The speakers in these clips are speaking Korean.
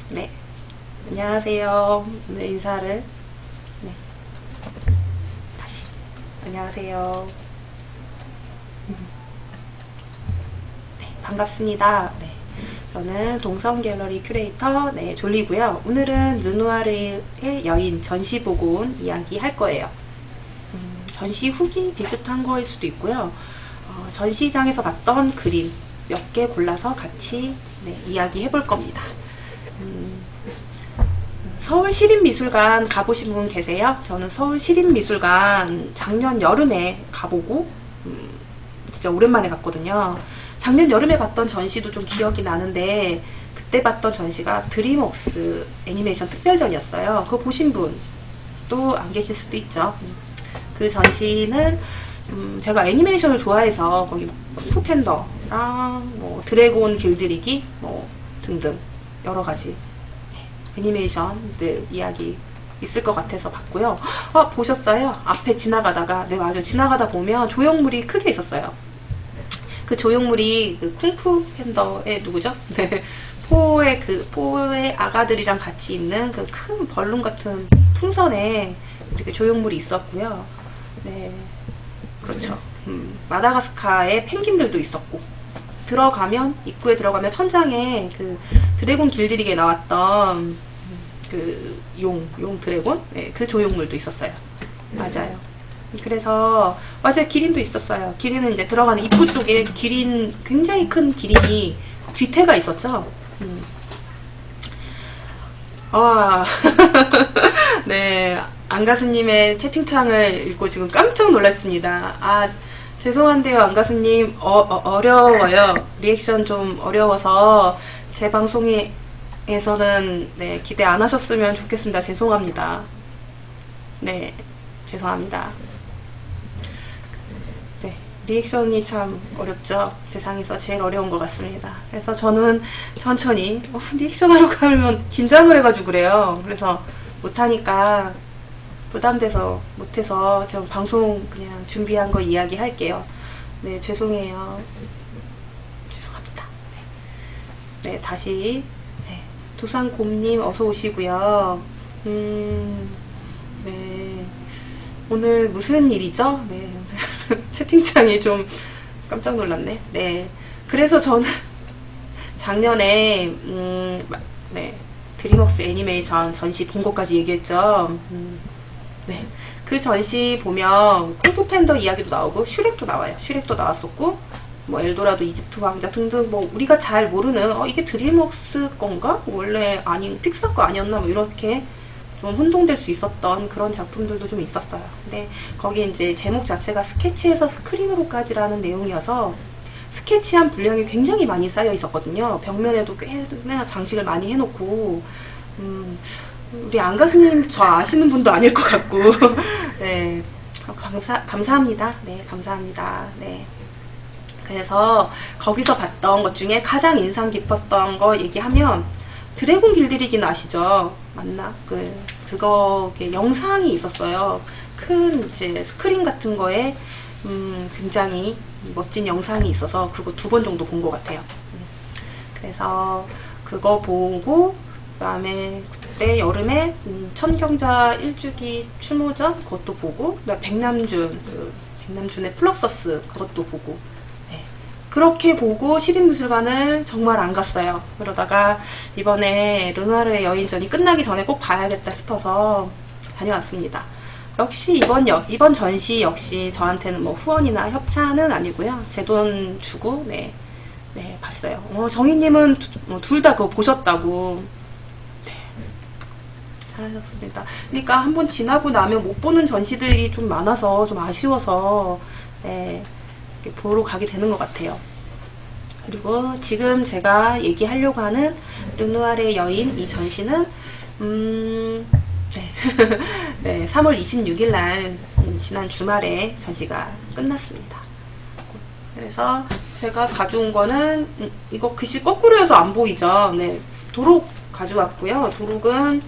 네, 안녕하세요. 오늘 인사를 네, 다시 안녕하세요. 네, 반갑습니다. 네, 저는 동성 갤러리 큐레이터 졸리고요. 오늘은 르누아르의 여인 전시 보고 온 이야기 할 거예요. 전시 후기 비슷한 거일 수도 있고요. 전시장에서 봤던 그림 몇 개 골라서 같이 이야기 해볼 겁니다. 서울시립미술관 가보신 분 계세요? 저는 서울시립미술관 작년 여름에 가보고 진짜 오랜만에 갔거든요. 작년 여름에 봤던 전시도 좀 기억이 나는데 그때 봤던 전시가 드림웍스 애니메이션 특별전이었어요. 그거 보신 분 또 안 계실 수도 있죠. 그 전시는 제가 애니메이션을 좋아해서 거기 쿵푸 팬더랑 뭐 드래곤 길들이기 뭐 등등 여러 가지 애니메이션들 이야기 있을 것 같아서 봤고요. 보셨어요? 앞에 지나가다가 네 맞아요. 지나가다 보면 조형물이 크게 있었어요. 그 조형물이 그 쿵푸 팬더의 누구죠? 네. 포의 아가들이랑 같이 있는 그 큰 벌룬 같은 풍선에 이렇게 조형물이 있었고요. 네, 그렇죠. 마다가스카의 펭귄들도 있었고 입구에 들어가면 천장에 그 드래곤 길들이기에 나왔던 그 용 드래곤? 네, 그 조형물도 있었어요. 맞아요. 그래서 맞아요. 기린도 있었어요. 기린은 이제 들어가는 입구 쪽에 굉장히 큰 기린이 뒤태가 있었죠. 네, 안가수님의 채팅창을 읽고 지금 깜짝 놀랐습니다. 죄송한데요, 안가수님. 어려워요. 리액션 좀 어려워서 제 방송에서는 기대 안 하셨으면 좋겠습니다. 죄송합니다. 네, 죄송합니다. 네, 리액션이 참 어렵죠. 세상에서 제일 어려운 것 같습니다. 그래서 저는 천천히 리액션 하러 가면 긴장을 해가지고 그래요. 그래서 못하니까 부담돼서 못해서 저 방송 그냥 준비한 거 이야기 할게요. 네, 죄송해요. 죄송합니다. 네, 다시 두산곰님 어서 오시고요. 네, 오늘 무슨 일이죠? 네, 채팅창이 좀 깜짝 놀랐네. 네, 그래서 저는 작년에 드림웍스 애니메이션 전시 본 것까지 얘기했죠. 네, 그 전시 보면 쿵푸 팬더 이야기도 나오고 슈렉도 나와요. 슈렉도 나왔었고 뭐 엘도라도 이집트 왕자 등등 뭐 우리가 잘 모르는 이게 드림웍스 건가? 원래 아닌 픽사 거 아니었나? 뭐 이렇게 좀 혼동될 수 있었던 그런 작품들도 좀 있었어요. 근데 거기 이제 제목 자체가 스케치에서 스크린으로까지라는 내용이어서 스케치한 분량이 굉장히 많이 쌓여 있었거든요. 벽면에도 꽤나 장식을 많이 해놓고 우리 안가수님 저 아시는 분도 아닐 것 같고 네, 감사합니다. 네, 감사합니다. 네. 그래서 거기서 봤던 것 중에 가장 인상 깊었던 거 얘기하면 드래곤 길들이기는 아시죠? 맞나? 그거에 영상이 있었어요. 큰 이제 스크린 같은 거에 굉장히 멋진 영상이 있어서 그거 2번 정도 본 것 같아요. 그래서 그거 보고 그다음에 그때 여름에 천경자 1주기 추모전 그것도 보고 백남준의 플럭서스 그것도 보고 그렇게 보고 시립미술관을 정말 안 갔어요. 그러다가 이번에 르누아르의 여인전이 끝나기 전에 꼭 봐야겠다 싶어서 다녀왔습니다. 역시 이번 전시 역시 저한테는 뭐 후원이나 협찬은 아니고요. 제 돈 주고 봤어요. 정희님은 둘 다 그거 보셨다고. 네, 잘하셨습니다. 그러니까 한번 지나고 나면 못 보는 전시들이 좀 많아서 좀 아쉬워서 보러 가게 되는 것 같아요. 그리고 지금 제가 얘기하려고 하는 르누아르의 여인 이 전시는 네, 3월 26일 날 지난 주말에 전시가 끝났습니다. 그래서 제가 가져온 거는 이거 글씨 거꾸로 해서 안 보이죠? 네, 도록 가져왔고요. 도록은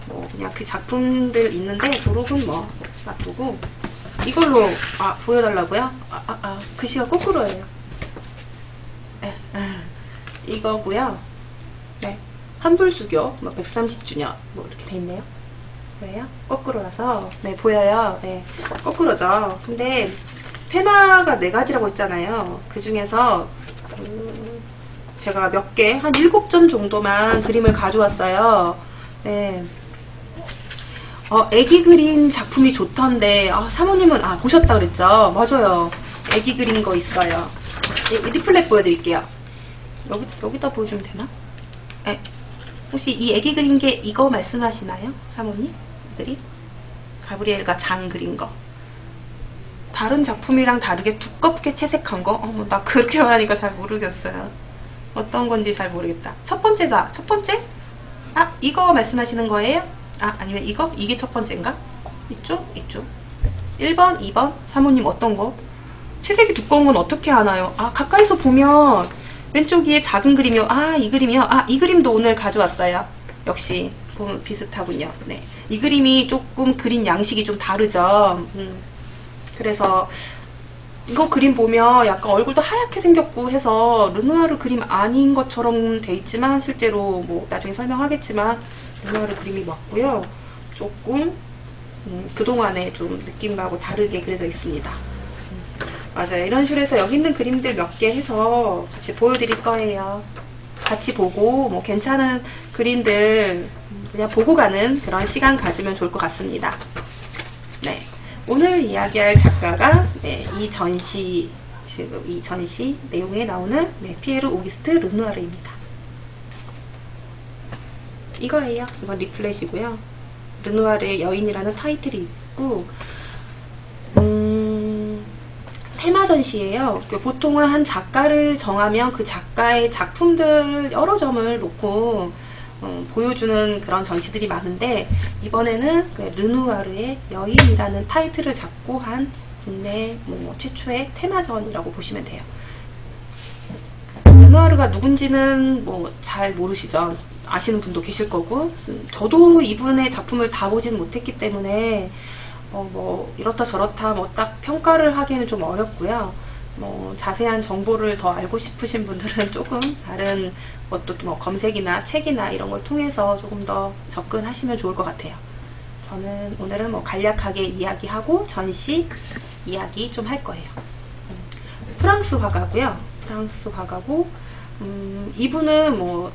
뭐 그냥 그 작품들 있는데 도록은 뭐 놔두고 이걸로 보여달라고요? 글씨가 거꾸로예요. 이거고요. 네, 한불수교 뭐 130주년 뭐 이렇게 돼 있네요. 왜요? 거꾸로라서 네 보여요. 네 거꾸로죠. 근데 테마가 4가지라고 했잖아요. 그 중에서 제가 몇 개, 한 7점 정도만 그림을 가져왔어요. 네. 애기 그린 작품이 좋던데, 사모님은, 보셨다 그랬죠? 맞아요. 애기 그린 거 있어요. 리플렛 보여드릴게요. 여기다 보여주면 되나? 네. 혹시 이 애기 그린 게 이거 말씀하시나요? 사모님? 들이? 가브리엘과 장 그린 거. 다른 작품이랑 다르게 두껍게 채색한 거? 나 그렇게 말하니까 잘 모르겠어요. 어떤 건지 잘 모르겠다. 첫 번째다. 첫 번째? 이거 말씀하시는 거예요? 아니면 이거? 이게 첫 번째인가? 이쪽? 이쪽. 1번, 2번? 사모님 어떤 거? 채색이 두꺼운 건 어떻게 하나요? 가까이서 보면 왼쪽 위에 작은 그림이요. 이 그림이요. 이 그림도 오늘 가져왔어요. 역시 보면 비슷하군요. 네. 이 그림이 조금 그린 양식이 좀 다르죠. 그래서 이거 그림 보면 약간 얼굴도 하얗게 생겼고 해서 르누아르 그림 아닌 것처럼 돼 있지만 실제로 뭐 나중에 설명하겠지만 르누아르 그림이 맞고요. 조금 그동안의 좀 느낌하고 다르게 그려져 있습니다. 맞아요. 이런 식으로 해서 여기 있는 그림들 몇 개 해서 같이 보여드릴 거예요. 같이 보고 뭐 괜찮은 그림들 그냥 보고 가는 그런 시간 가지면 좋을 것 같습니다. 네. 오늘 이야기할 작가가 이 전시 내용에 나오는 피에르 오기스트 르누아르입니다. 이거예요. 이건 리플렛이고요. 르누아르의 여인이라는 타이틀이 있고 테마 전시예요. 보통은 한 작가를 정하면 그 작가의 작품들 여러 점을 놓고 보여주는 그런 전시들이 많은데 이번에는 그 르누아르의 여인이라는 타이틀을 잡고 한 국내 최초의 테마전이라고 보시면 돼요. 르누아르가 누군지는 잘 모르시죠? 아시는 분도 계실 거고 저도 이분의 작품을 다 보지는 못했기 때문에 이렇다 저렇다 딱 평가를 하기에는 좀 어렵고요. 자세한 정보를 더 알고 싶으신 분들은 조금 다른 것도 검색이나 책이나 이런 걸 통해서 조금 더 접근하시면 좋을 것 같아요. 저는 오늘은 간략하게 이야기하고 전시 이야기 좀 할 거예요. 프랑스 화가고요. 프랑스 화가고 이분은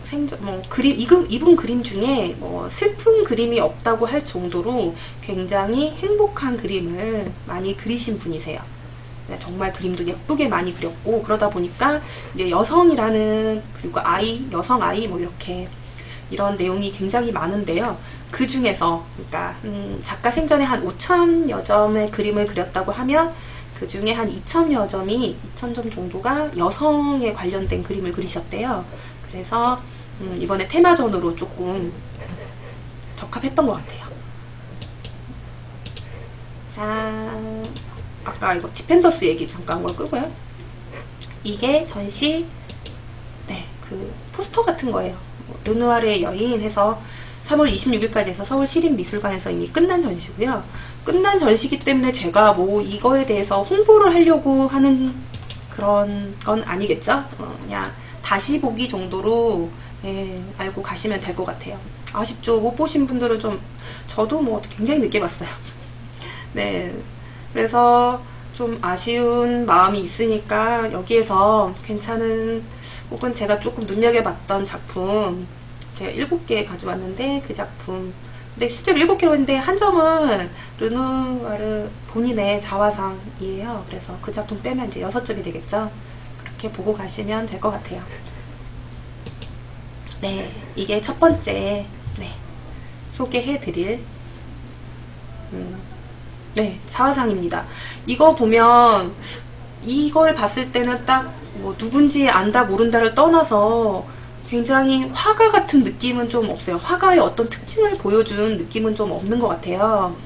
이분 그림 중에 슬픈 그림이 없다고 할 정도로 굉장히 행복한 그림을 많이 그리신 분이세요. 정말 그림도 예쁘게 많이 그렸고 그러다 보니까 이제 여성이라는 그리고 여성 아이 이렇게 이런 내용이 굉장히 많은데요. 그 중에서 그러니까 작가 생전에 한 5,000여 점의 그림을 그렸다고 하면 그 중에 한 2,000여 점이 2,000점 정도가 여성에 관련된 그림을 그리셨대요. 그래서 이번에 테마전으로 조금 적합했던 것 같아요. 짠. 아까 이거 디펜더스 얘기 잠깐 한번 끄고요. 이게 전시 그 포스터 같은 거예요. 르누아르의 여인 해서 3월 26일까지 해서 서울 시립미술관에서 이미 끝난 전시고요. 끝난 전시기 때문에 제가 이거에 대해서 홍보를 하려고 하는 그런 건 아니겠죠? 그냥 다시 보기 정도로 알고 가시면 될 것 같아요. 아쉽죠? 못 보신 분들은 저도 굉장히 늦게 봤어요. 네. 그래서 좀 아쉬운 마음이 있으니까 여기에서 괜찮은 혹은 제가 조금 눈여겨봤던 작품 제가 7개 가져왔는데 그 작품 근데 실제로 7개로 했는데 한 점은 르누아르 본인의 자화상이에요. 그래서 그 작품 빼면 이제 6점이 되겠죠. 그렇게 보고 가시면 될 것 같아요. 네, 이게 첫 번째 소개해드릴 자화상입니다. 이거 보면 이걸 봤을 때는 딱 누군지 안다 모른다를 떠나서 굉장히 화가 같은 느낌은 좀 없어요. 화가의 어떤 특징을 보여준 느낌은 좀 없는 것 같아요.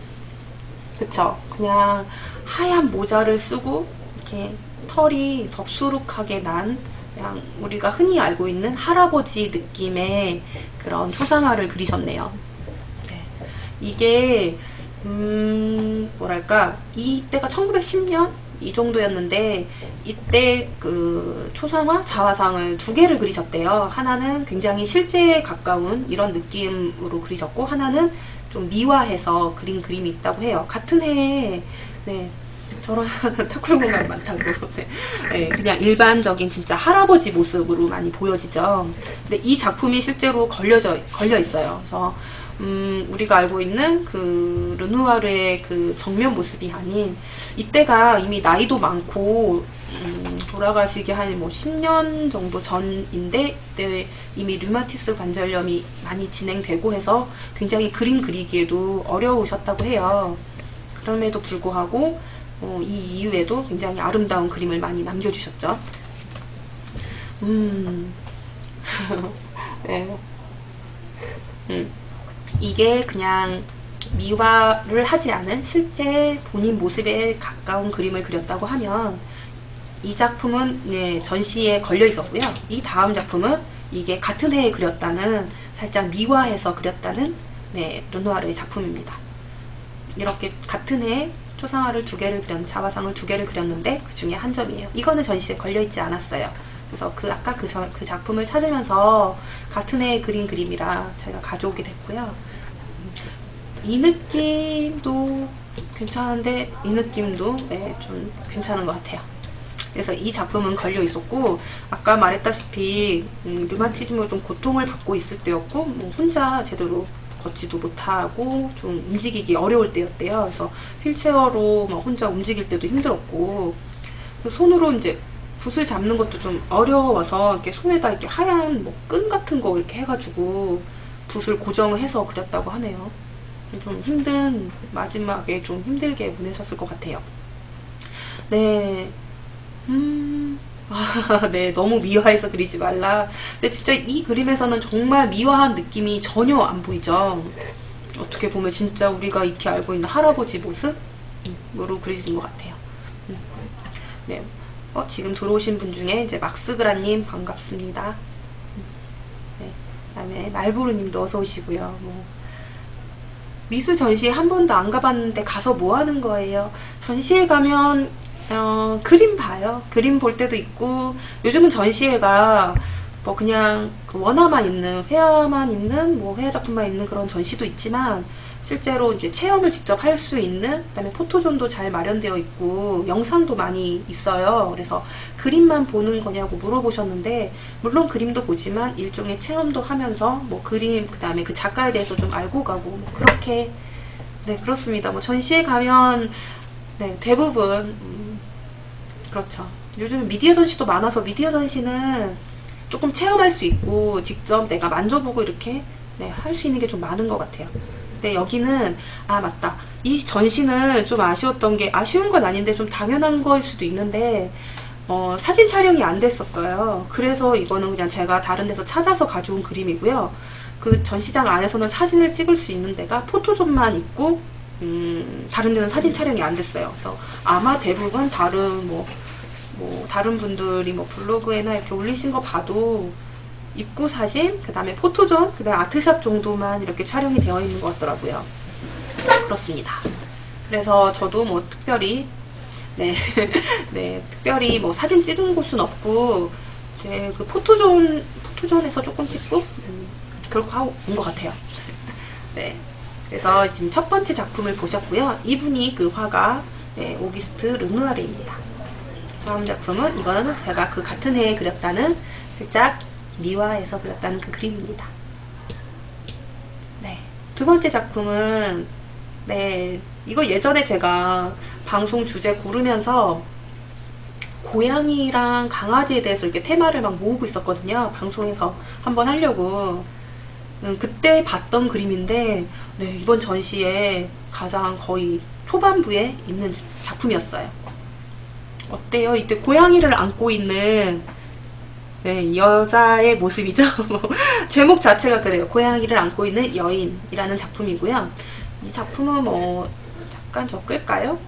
그쵸? 그냥 하얀 모자를 쓰고 이렇게 털이 덥수룩하게 난 그냥 우리가 흔히 알고 있는 할아버지 느낌의 그런 초상화를 그리셨네요. 네. 이게 뭐랄까 이때가 1910년 이 정도였는데 이때 그 초상화, 자화상을 두 개를 그리셨대요. 하나는 굉장히 실제에 가까운 이런 느낌으로 그리셨고 하나는 좀 미화해서 그린 그림이 있다고 해요. 같은 해에 네, 저런 탁구공 공간 많다고. 네. 네, 그냥 일반적인 진짜 할아버지 모습으로 많이 보여지죠. 근데 이 작품이 실제로 걸려 있어요. 그래서 우리가 알고 있는 그 르누아르의 그 정면 모습이 아닌 이때가 이미 나이도 많고 돌아가시기 한 뭐 10년 정도 전인데 이때 이미 류마티스 관절염이 많이 진행되고 해서 굉장히 그림 그리기에도 어려우셨다고 해요. 그럼에도 불구하고 이 이후에도 굉장히 아름다운 그림을 많이 남겨주셨죠. 네. 이게 그냥 미화를 하지 않은 실제 본인 모습에 가까운 그림을 그렸다고 하면 이 작품은 네, 전시에 걸려 있었고요. 이 다음 작품은 이게 같은 해에 그렸다는 살짝 미화해서 그렸다는 네, 르누아르의 작품입니다. 이렇게 같은 해에 초상화를 두 개를 자화상을 두 개를 그렸는데 그 중에 한 점이에요. 이거는 전시에 걸려 있지 않았어요. 그래서 아까 그 작품을 찾으면서 같은 해에 그린 그림이라 제가 가져오게 됐고요. 이 느낌도 괜찮은데 이 느낌도 네, 좀 괜찮은 것 같아요. 그래서 이 작품은 걸려 있었고 아까 말했다시피 류마티즘으로 좀 고통을 받고 있을 때였고 뭐 혼자 제대로 걷지도 못하고 좀 움직이기 어려울 때였대요. 그래서 휠체어로 막 혼자 움직일 때도 힘들었고 손으로 이제 붓을 잡는 것도 좀 어려워서 이렇게 손에다 이렇게 하얀 뭐 끈 같은 거 이렇게 해가지고 붓을 고정을 해서 그렸다고 하네요. 좀 힘든 마지막에 좀 힘들게 보내셨을 것 같아요. 네. 네, 너무 미화해서 그리지 말라. 근데 진짜 이 그림에서는 정말 미화한 느낌이 전혀 안 보이죠. 어떻게 보면 진짜 우리가 익히 알고 있는 할아버지 모습으로 그려진 것 같아요. 네. 지금 들어오신 분 중에 이제 막스그라님 반갑습니다. 네. 그다음에 말보르님도 어서 오시고요. 뭐 미술 전시회 한 번도 안 가봤는데 가서 뭐 하는 거예요? 전시회 가면 그림 봐요. 그림 볼 때도 있고 요즘은 전시회가 뭐 그냥 그 원화만 있는 회화만 있는 뭐 회화 작품만 있는 그런 전시도 있지만 실제로 이제 체험을 직접 할 수 있는 그다음에 포토존도 잘 마련되어 있고 영상도 많이 있어요. 그래서 그림만 보는 거냐고 물어보셨는데 물론 그림도 보지만 일종의 체험도 하면서 뭐 그림 그다음에 그 작가에 대해서 좀 알고 가고 뭐 그렇게 네 그렇습니다. 뭐 전시회 가면 네 대부분 그렇죠. 요즘 미디어 전시도 많아서 미디어 전시는 조금 체험할 수 있고 직접 내가 만져보고 이렇게 네, 할 수 있는 게 좀 많은 것 같아요. 근데 여기는 맞다. 이 전시는 좀 아쉬웠던 게 아쉬운 건 아닌데 좀 당연한 거일 수도 있는데 사진 촬영이 안 됐었어요. 그래서 이거는 그냥 제가 다른 데서 찾아서 가져온 그림이고요. 그 전시장 안에서는 사진을 찍을 수 있는 데가 포토존만 있고 다른 데는 사진 촬영이 안 됐어요. 그래서 아마 대부분 다른 분들이 뭐 블로그에나 이렇게 올리신 거 봐도 입구 사진, 그 다음에 포토존, 그 다음에 아트샵 정도만 이렇게 촬영이 되어 있는 것 같더라고요. 그렇습니다. 그래서 저도 뭐 특별히 네, 네 특별히 뭐 사진 찍은 곳은 없고 이제 그 포토존에서 조금 찍고 그렇게 하고 온 것 같아요. 네. 그래서 지금 첫 번째 작품을 보셨고요. 이분이 그 화가 네, 오기스트 르누아르입니다. 다음 작품은 이거는 제가 그 같은 해에 그렸다는 살짝 미화해서 그렸다는 그 그림입니다. 네. 두 번째 작품은 네 이거 예전에 제가 방송 주제 고르면서 고양이랑 강아지에 대해서 이렇게 테마를 막 모으고 있었거든요. 방송에서 한번 하려고. 그때 봤던 그림인데 네, 이번 전시에 가장 거의 초반부에 있는 작품이었어요. 어때요? 이때 고양이를 안고 있는 네, 여자의 모습이죠. 제목 자체가 그래요. 고양이를 안고 있는 여인이라는 작품이고요. 이 작품은 뭐 잠깐 저 끌까요?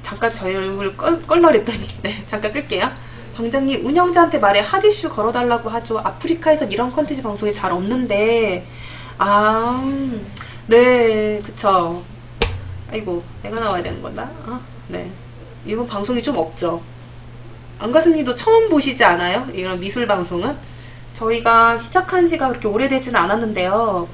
잠깐 저 얼굴 끌려 그랬더니 네, 잠깐 끌게요. 방장님 운영자한테 말해 핫이슈 걸어달라고 하죠. 아프리카에선 이런 컨텐츠 방송이 잘 없는데 네 그쵸. 아이고, 내가 나와야 되는 건가? 네. 이번 방송이 좀 없죠. 안가슴님도 처음 보시지 않아요? 이런 미술 방송은? 저희가 시작한 지가 그렇게 오래되지는 않았는데요.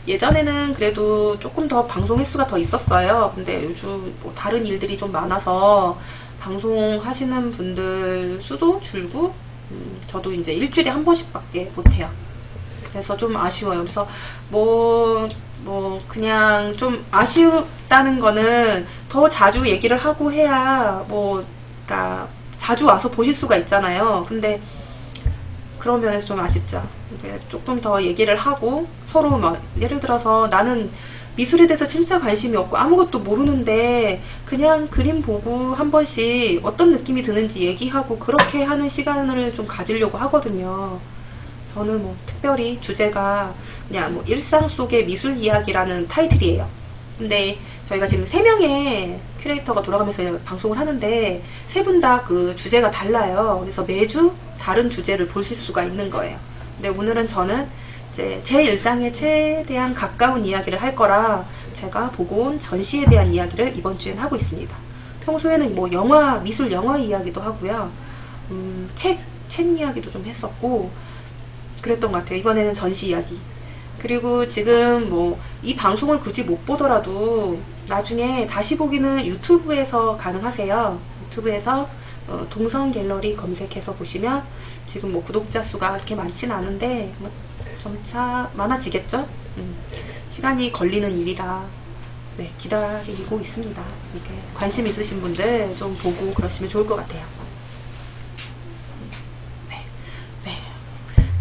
예전에는 그래도 조금 더 방송 횟수가 더 있었어요. 근데 요즘 뭐 다른 일들이 좀 많아서 방송하시는 분들 수도 줄고, 저도 이제 일주일에 한 번씩밖에 못해요. 그래서 좀 아쉬워요. 그래서 그냥 좀 아쉽다는 거는 더 자주 얘기를 하고 해야 그러니까 자주 와서 보실 수가 있잖아요. 근데 그런 면에서 좀 아쉽죠. 조금 더 얘기를 하고 서로 예를 들어서 나는 미술에 대해서 진짜 관심이 없고 아무것도 모르는데 그냥 그림 보고 한 번씩 어떤 느낌이 드는지 얘기하고 그렇게 하는 시간을 좀 가지려고 하거든요. 저는 특별히 주제가 그냥 일상 속의 미술 이야기라는 타이틀이에요. 근데 저희가 지금 3명의 큐레이터가 돌아가면서 방송을 하는데 3분 다 그 주제가 달라요. 그래서 매주 다른 주제를 보실 수가 있는 거예요. 근데 오늘은 저는 이제 제 일상에 최대한 가까운 이야기를 할 거라 제가 보고 온 전시에 대한 이야기를 이번 주엔 하고 있습니다. 평소에는 미술 영화 이야기도 하고요. 책 이야기도 좀 했었고 그랬던 것 같아요. 이번에는 전시 이야기. 그리고 지금 이 방송을 굳이 못 보더라도 나중에 다시 보기는 유튜브에서 가능하세요. 유튜브에서 동성 갤러리 검색해서 보시면 지금 구독자 수가 그렇게 많진 않은데 점차 많아지겠죠? 시간이 걸리는 일이라 네, 기다리고 있습니다. 이렇게 관심 있으신 분들 좀 보고 그러시면 좋을 것 같아요.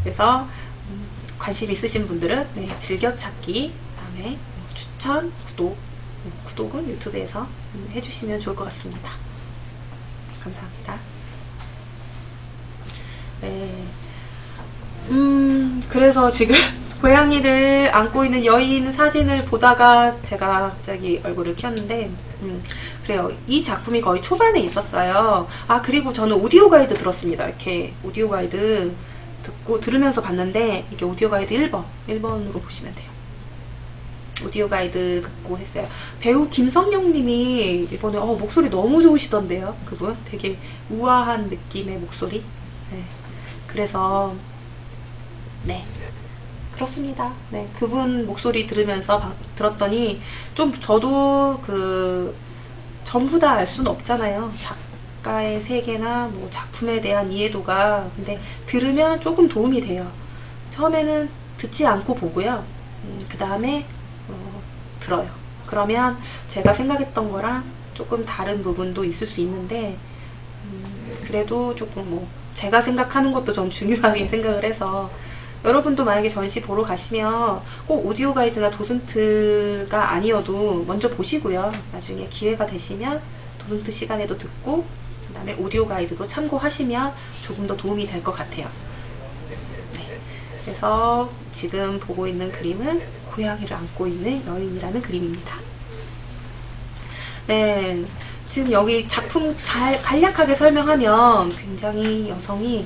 그래서 관심 있으신 분들은 즐겨찾기, 그다음에 추천, 구독은 유튜브에서 해주시면 좋을 것 같습니다. 감사합니다. 네. 그래서 지금 고양이를 안고 있는 여인 사진을 보다가 제가 갑자기 얼굴을 켰는데, 그래요. 이 작품이 거의 초반에 있었어요. 그리고 저는 오디오 가이드 들었습니다. 이렇게 오디오 가이드 들으면서 봤는데 이게 오디오 가이드 1번으로 보시면 돼요. 오디오 가이드 듣고 했어요. 배우 김성령 님이 이번에 목소리 너무 좋으시던데요. 그분 되게 우아한 느낌의 목소리. 네. 그래서 네 그렇습니다. 네, 그분 목소리 들었더니 좀 저도 전부 다 알 수는 없잖아요. 작가의 세계나 작품에 대한 이해도가. 근데 들으면 조금 도움이 돼요. 처음에는 듣지 않고 보고요. 그 다음에 들어요. 그러면 제가 생각했던 거랑 조금 다른 부분도 있을 수 있는데 그래도 조금 제가 생각하는 것도 좀 중요하게 생각을 해서, 여러분도 만약에 전시 보러 가시면 꼭 오디오 가이드나 도슨트가 아니어도 먼저 보시고요. 나중에 기회가 되시면 도슨트 시간에도 듣고 그 다음에 오디오 가이드도 참고하시면 조금 더 도움이 될 것 같아요. 네. 그래서 지금 보고 있는 그림은 고양이를 안고 있는 여인이라는 그림입니다. 네. 지금 여기 작품 간략하게 설명하면 굉장히 여성이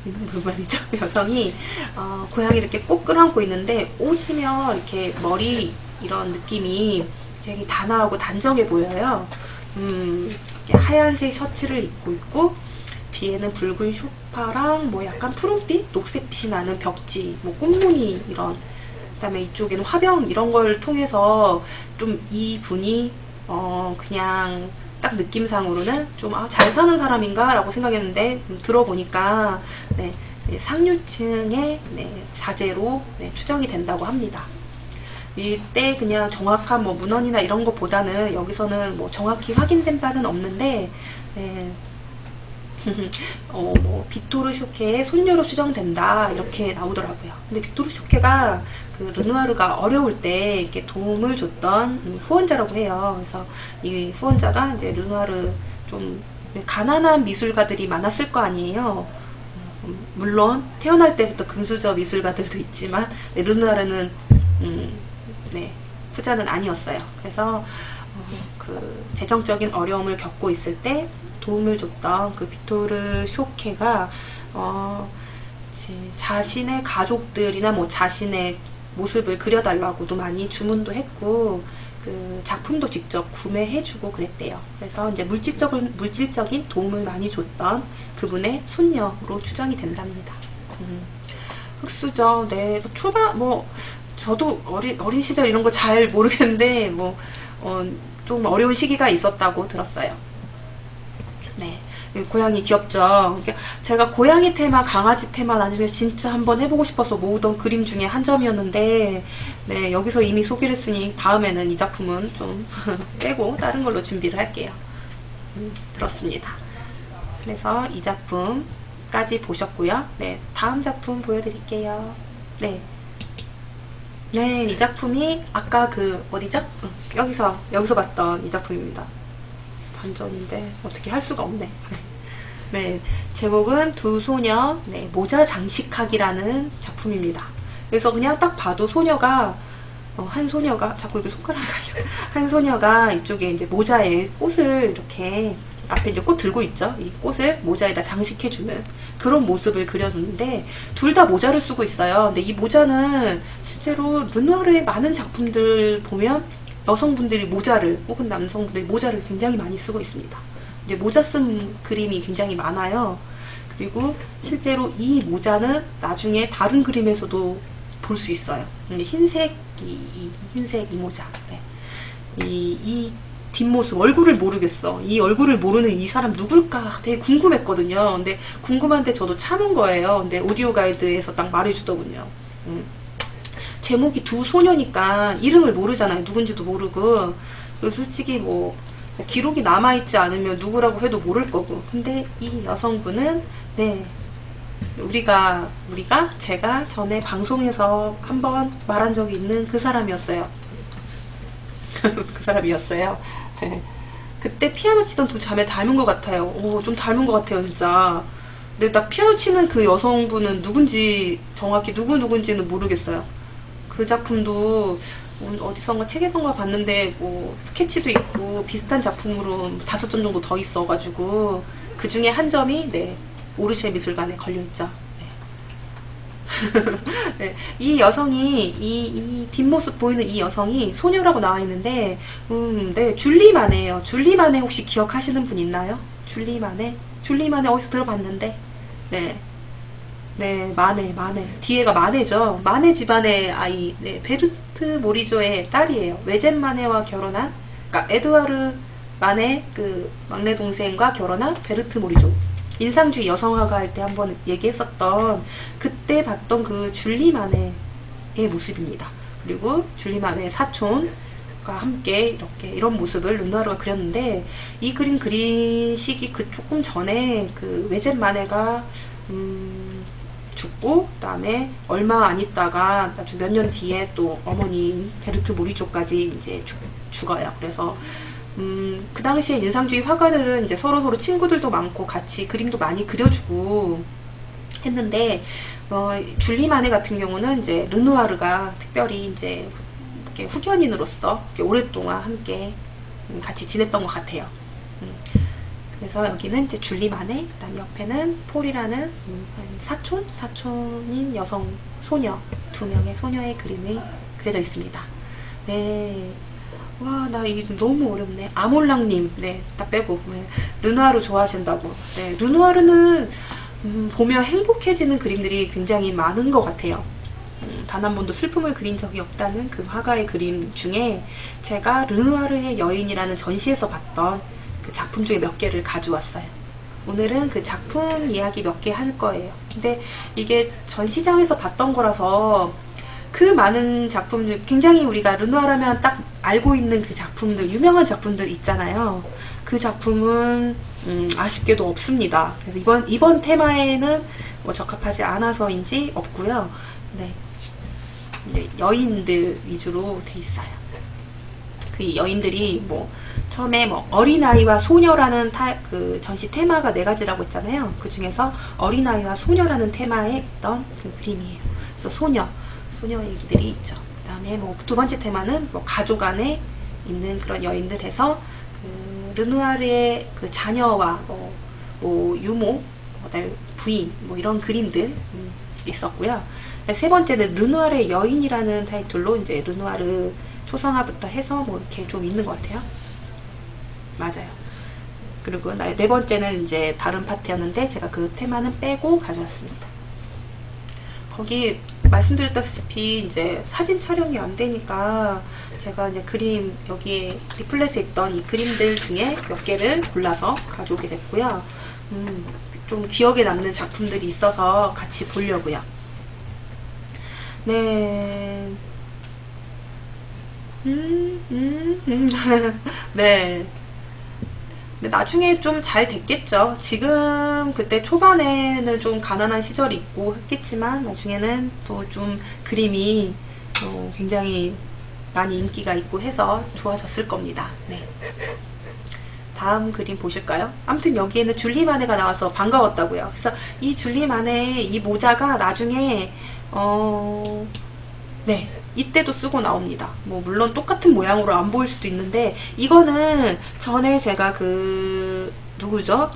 이건 무슨 말이죠? 여성이 고양이를 이렇게 꼭 끌어안고 있는데, 오시면 이렇게 머리 이런 느낌이 되게 단아하고 단정해 보여요. 하얀색 셔츠를 입고 있고 뒤에는 붉은 쇼파랑 약간 푸른빛, 녹색빛이 나는 벽지, 꽃무늬 이런. 그다음에 이쪽에는 화병 이런 걸 통해서 좀 이 분이 그냥 딱 느낌상으로는 좀 잘 사는 사람인가 라고 생각했는데 들어보니까 네, 상류층의 자제로 추정이 된다고 합니다. 이때 그냥 정확한 문헌이나 이런 것보다는 여기서는 정확히 확인된 바는 없는데 빅토르 쇼케의 손녀로 추정된다 이렇게 나오더라고요. 근데 빅토르 쇼케가 르누아르가 어려울 때 이렇게 도움을 줬던 후원자라고 해요. 그래서 이 후원자가 이제 르누아르 좀 가난한 미술가들이 많았을 거 아니에요. 물론 태어날 때부터 금수저 미술가들도 있지만 르누아르는 후자는 아니었어요. 그래서 재정적인 어려움을 겪고 있을 때 도움을 줬던 빅토르 쇼케가 자신의 가족들이나 자신의 모습을 그려달라고도 많이 주문도 했고, 그 작품도 직접 구매해주고 그랬대요. 그래서 이제 물질적인 도움을 많이 줬던 그분의 손녀로 추정이 된답니다. 흑수저, 네, 저도 어린 시절 이런 거 잘 모르겠는데, 좀 어려운 시기가 있었다고 들었어요. 네. 고양이 귀엽죠? 제가 고양이 테마, 강아지 테마 나중에 진짜 한번 해보고 싶어서 모으던 그림 중에 한 점이었는데, 네, 여기서 이미 소개를 했으니 다음에는 이 작품은 좀 빼고 다른 걸로 준비를 할게요. 그렇습니다. 그래서 이 작품까지 보셨고요. 네, 다음 작품 보여드릴게요. 네. 네, 이 작품이 아까 어디죠? 여기서 봤던 이 작품입니다. 반전인데 어떻게 할 수가 없네. 네, 제목은 두 소녀, 네, 모자 장식하기라는 작품입니다. 그래서 그냥 딱 봐도 한 소녀가 자꾸 이게 손가락이 한 소녀가 이쪽에 이제 모자에 꽃을 이렇게 앞에 이제 꽃 들고 있죠. 이 꽃을 모자에다 장식해주는 그런 모습을 그려놓는데, 둘 다 모자를 쓰고 있어요. 근데 이 모자는 실제로 르누아르의 많은 작품들 보면 여성분들이 모자를, 혹은 남성분들이 모자를 굉장히 많이 쓰고 있습니다. 이제 모자 쓴 그림이 굉장히 많아요. 그리고 실제로 이 모자는 나중에 다른 그림에서도 볼 수 있어요. 흰색 이 모자. 네. 이 뒷모습, 얼굴을 모르겠어. 이 얼굴을 모르는 이 사람 누굴까 되게 궁금했거든요. 근데 궁금한데 저도 참은 거예요. 근데 오디오 가이드에서 딱 말해주더군요. 제목이 두 소녀니까 이름을 모르잖아요. 누군지도 모르고. 그리고 솔직히 기록이 남아있지 않으면 누구라고 해도 모를 거고. 근데 이 여성분은, 네, 제가 전에 방송에서 한번 말한 적이 있는 그 사람이었어요. 그 사람이었어요. 네. 그때 피아노 치던 두 자매 닮은 것 같아요. 오, 좀 닮은 것 같아요, 진짜. 근데 나 피아노 치는 그 여성분은 정확히 누군지는 모르겠어요. 그 작품도 어디선가 책에선가 봤는데 스케치도 있고 비슷한 작품으로 5점 정도 더 있어가지고 그 중에 한 점이, 네, 오르쉐 미술관에 걸려있죠. 네. 이 여성이, 이 뒷모습 보이는 이 여성이 소녀라고 나와 있는데, 네, 줄리 마네예요. 줄리 마네 혹시 기억하시는 분 있나요? 줄리 마네 어디서 들어봤는데, 네, 네, 마네. 뒤에가 마네죠. 마네 집안의 아이, 네, 베르트 모리조의 딸이에요. 외젠 마네와 결혼한, 그러니까 에드와르 마네 그 막내 동생과 결혼한 베르트 모리조. 인상주의 여성화가 할 때 한번 얘기했었던, 그때 봤던 그 줄리 마네의 모습입니다. 그리고 줄리 마네의 사촌과 함께 이런 모습을 르누아르가 그렸는데, 이 그림 그린 시기 조금 전에 그 외젠 마네가 죽고, 그다음에 얼마 안 있다가 몇 년 뒤에 또 어머니 베르트 모리조까지 이제 죽어요. 그래서 그 당시에 인상주의 화가들은 이제 서로 친구들도 많고 같이 그림도 많이 그려주고 했는데, 줄리 마네 같은 경우는 이제 르누아르가 특별히 이제 이렇게 후견인으로서 이렇게 오랫동안 함께 같이 지냈던 것 같아요. 그래서 여기는 이제 줄리 마네, 그다음 옆에는 폴이라는 사촌인 여성 소녀, 2명의 소녀의 그림이 그려져 있습니다. 네. 와, 나 이름 너무 어렵네. 아몰랑님, 네, 다 빼고. 네. 르누아르 좋아하신다고. 네, 르누아르는 보면 행복해지는 그림들이 굉장히 많은 것 같아요. 단 한 번도 슬픔을 그린 적이 없다는 그 화가의 그림 중에 제가 르누아르의 여인이라는 전시에서 봤던 그 작품 중에 몇 개를 가져왔어요. 오늘은 그 작품 이야기 몇 개 할 거예요. 근데 이게 전시장에서 봤던 거라서 그 많은 작품들, 굉장히 우리가 르누아르 하면 딱 알고 있는 그 작품들, 유명한 작품들 있잖아요. 그 작품은 아쉽게도 없습니다. 그래서 이번 테마에는 적합하지 않아서인지 없고요. 네, 이제 여인들 위주로 돼 있어요. 그 여인들이 처음에 어린아이와 소녀라는 그 전시 테마가 4가지라고 했잖아요. 그 중에서 어린아이와 소녀라는 테마에 있던 그 그림이에요. 그래서 소녀 얘기들이 있죠. 그 다음에 2번째 테마는 가족 안에 있는 그런 여인들 해서 그 르누아르의 그 자녀와 유모, 부인, 이런 그림들 수도 있었고요. 세 번째는 르누아르의 여인이라는 타이틀로 이제 르누아르 초상화부터 해서 뭐 이렇게 좀 있는 것 같아요. 맞아요. 그리고 네 번째는 이제 다른 파트였는데 제가 그 테마는 빼고 가져왔습니다. 거기 말씀드렸다시피 이제 사진 촬영이 안 되니까 제가 이제 그림 여기에 리플렛에 있던 이 그림들 중에 몇 개를 골라서 가져오게 됐고요. 좀 기억에 남는 작품들이 있어서 같이 보려고요. 네. 네. 근데 나중에 좀 잘 됐겠죠. 지금 그때 초반에는 좀 가난한 시절이 있고 했겠지만 나중에는 또 좀 그림이 굉장히 많이 인기가 있고 해서 좋아졌을 겁니다. 네. 다음 그림 보실까요? 아무튼 여기에는 줄리 마네가 나와서 반가웠다고요. 그래서 이 줄리 마네 이 모자가 나중에 네, 이때도 쓰고 나옵니다. 뭐 물론 똑같은 모양으로 안 보일 수도 있는데 이거는 전에 제가 그 누구죠?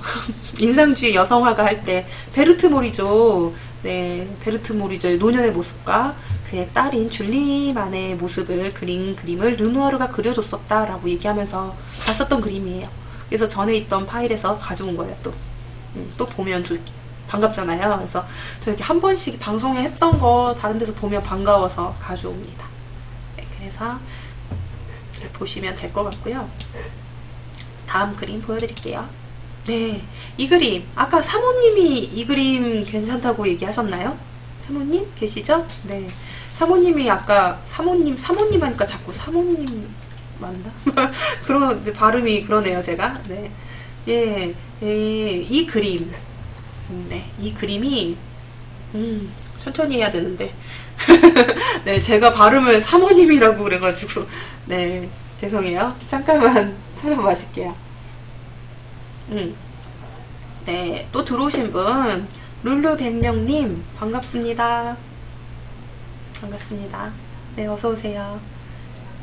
인상주의 여성화가 할 때 베르트 모리조, 네, 베르트 모리조의 노년의 모습과 그의 딸인 줄리 마네의 모습을 그린 그림을 르누아르가 그려줬었다라고 얘기하면서 봤었던 그림이에요. 그래서 전에 있던 파일에서 가져온 거예요. 또 보면 반갑잖아요. 그래서 저 이렇게 한 번씩 방송에 했던 거 다른 데서 보면 반가워서 가져옵니다. 네, 그래서 보시면 될 것 같고요. 다음 그림 보여드릴게요. 네, 이 그림 아까 사모님이 이 그림 괜찮다고 얘기하셨나요? 사모님 계시죠? 네, 사모님이 아까 사모님 하니까 자꾸 사모님 맞나? 그런 발음이 그러네요, 제가. 네, 예, 이 그림. 네, 이 그림이 천천히 해야 되는데 네, 제가 발음을 사모님이라고 그래가지고 네, 죄송해요. 잠깐만 찾아봐 마실게요. 네, 또 들어오신 분 룰루 백령님 반갑습니다. 반갑습니다. 네, 어서오세요.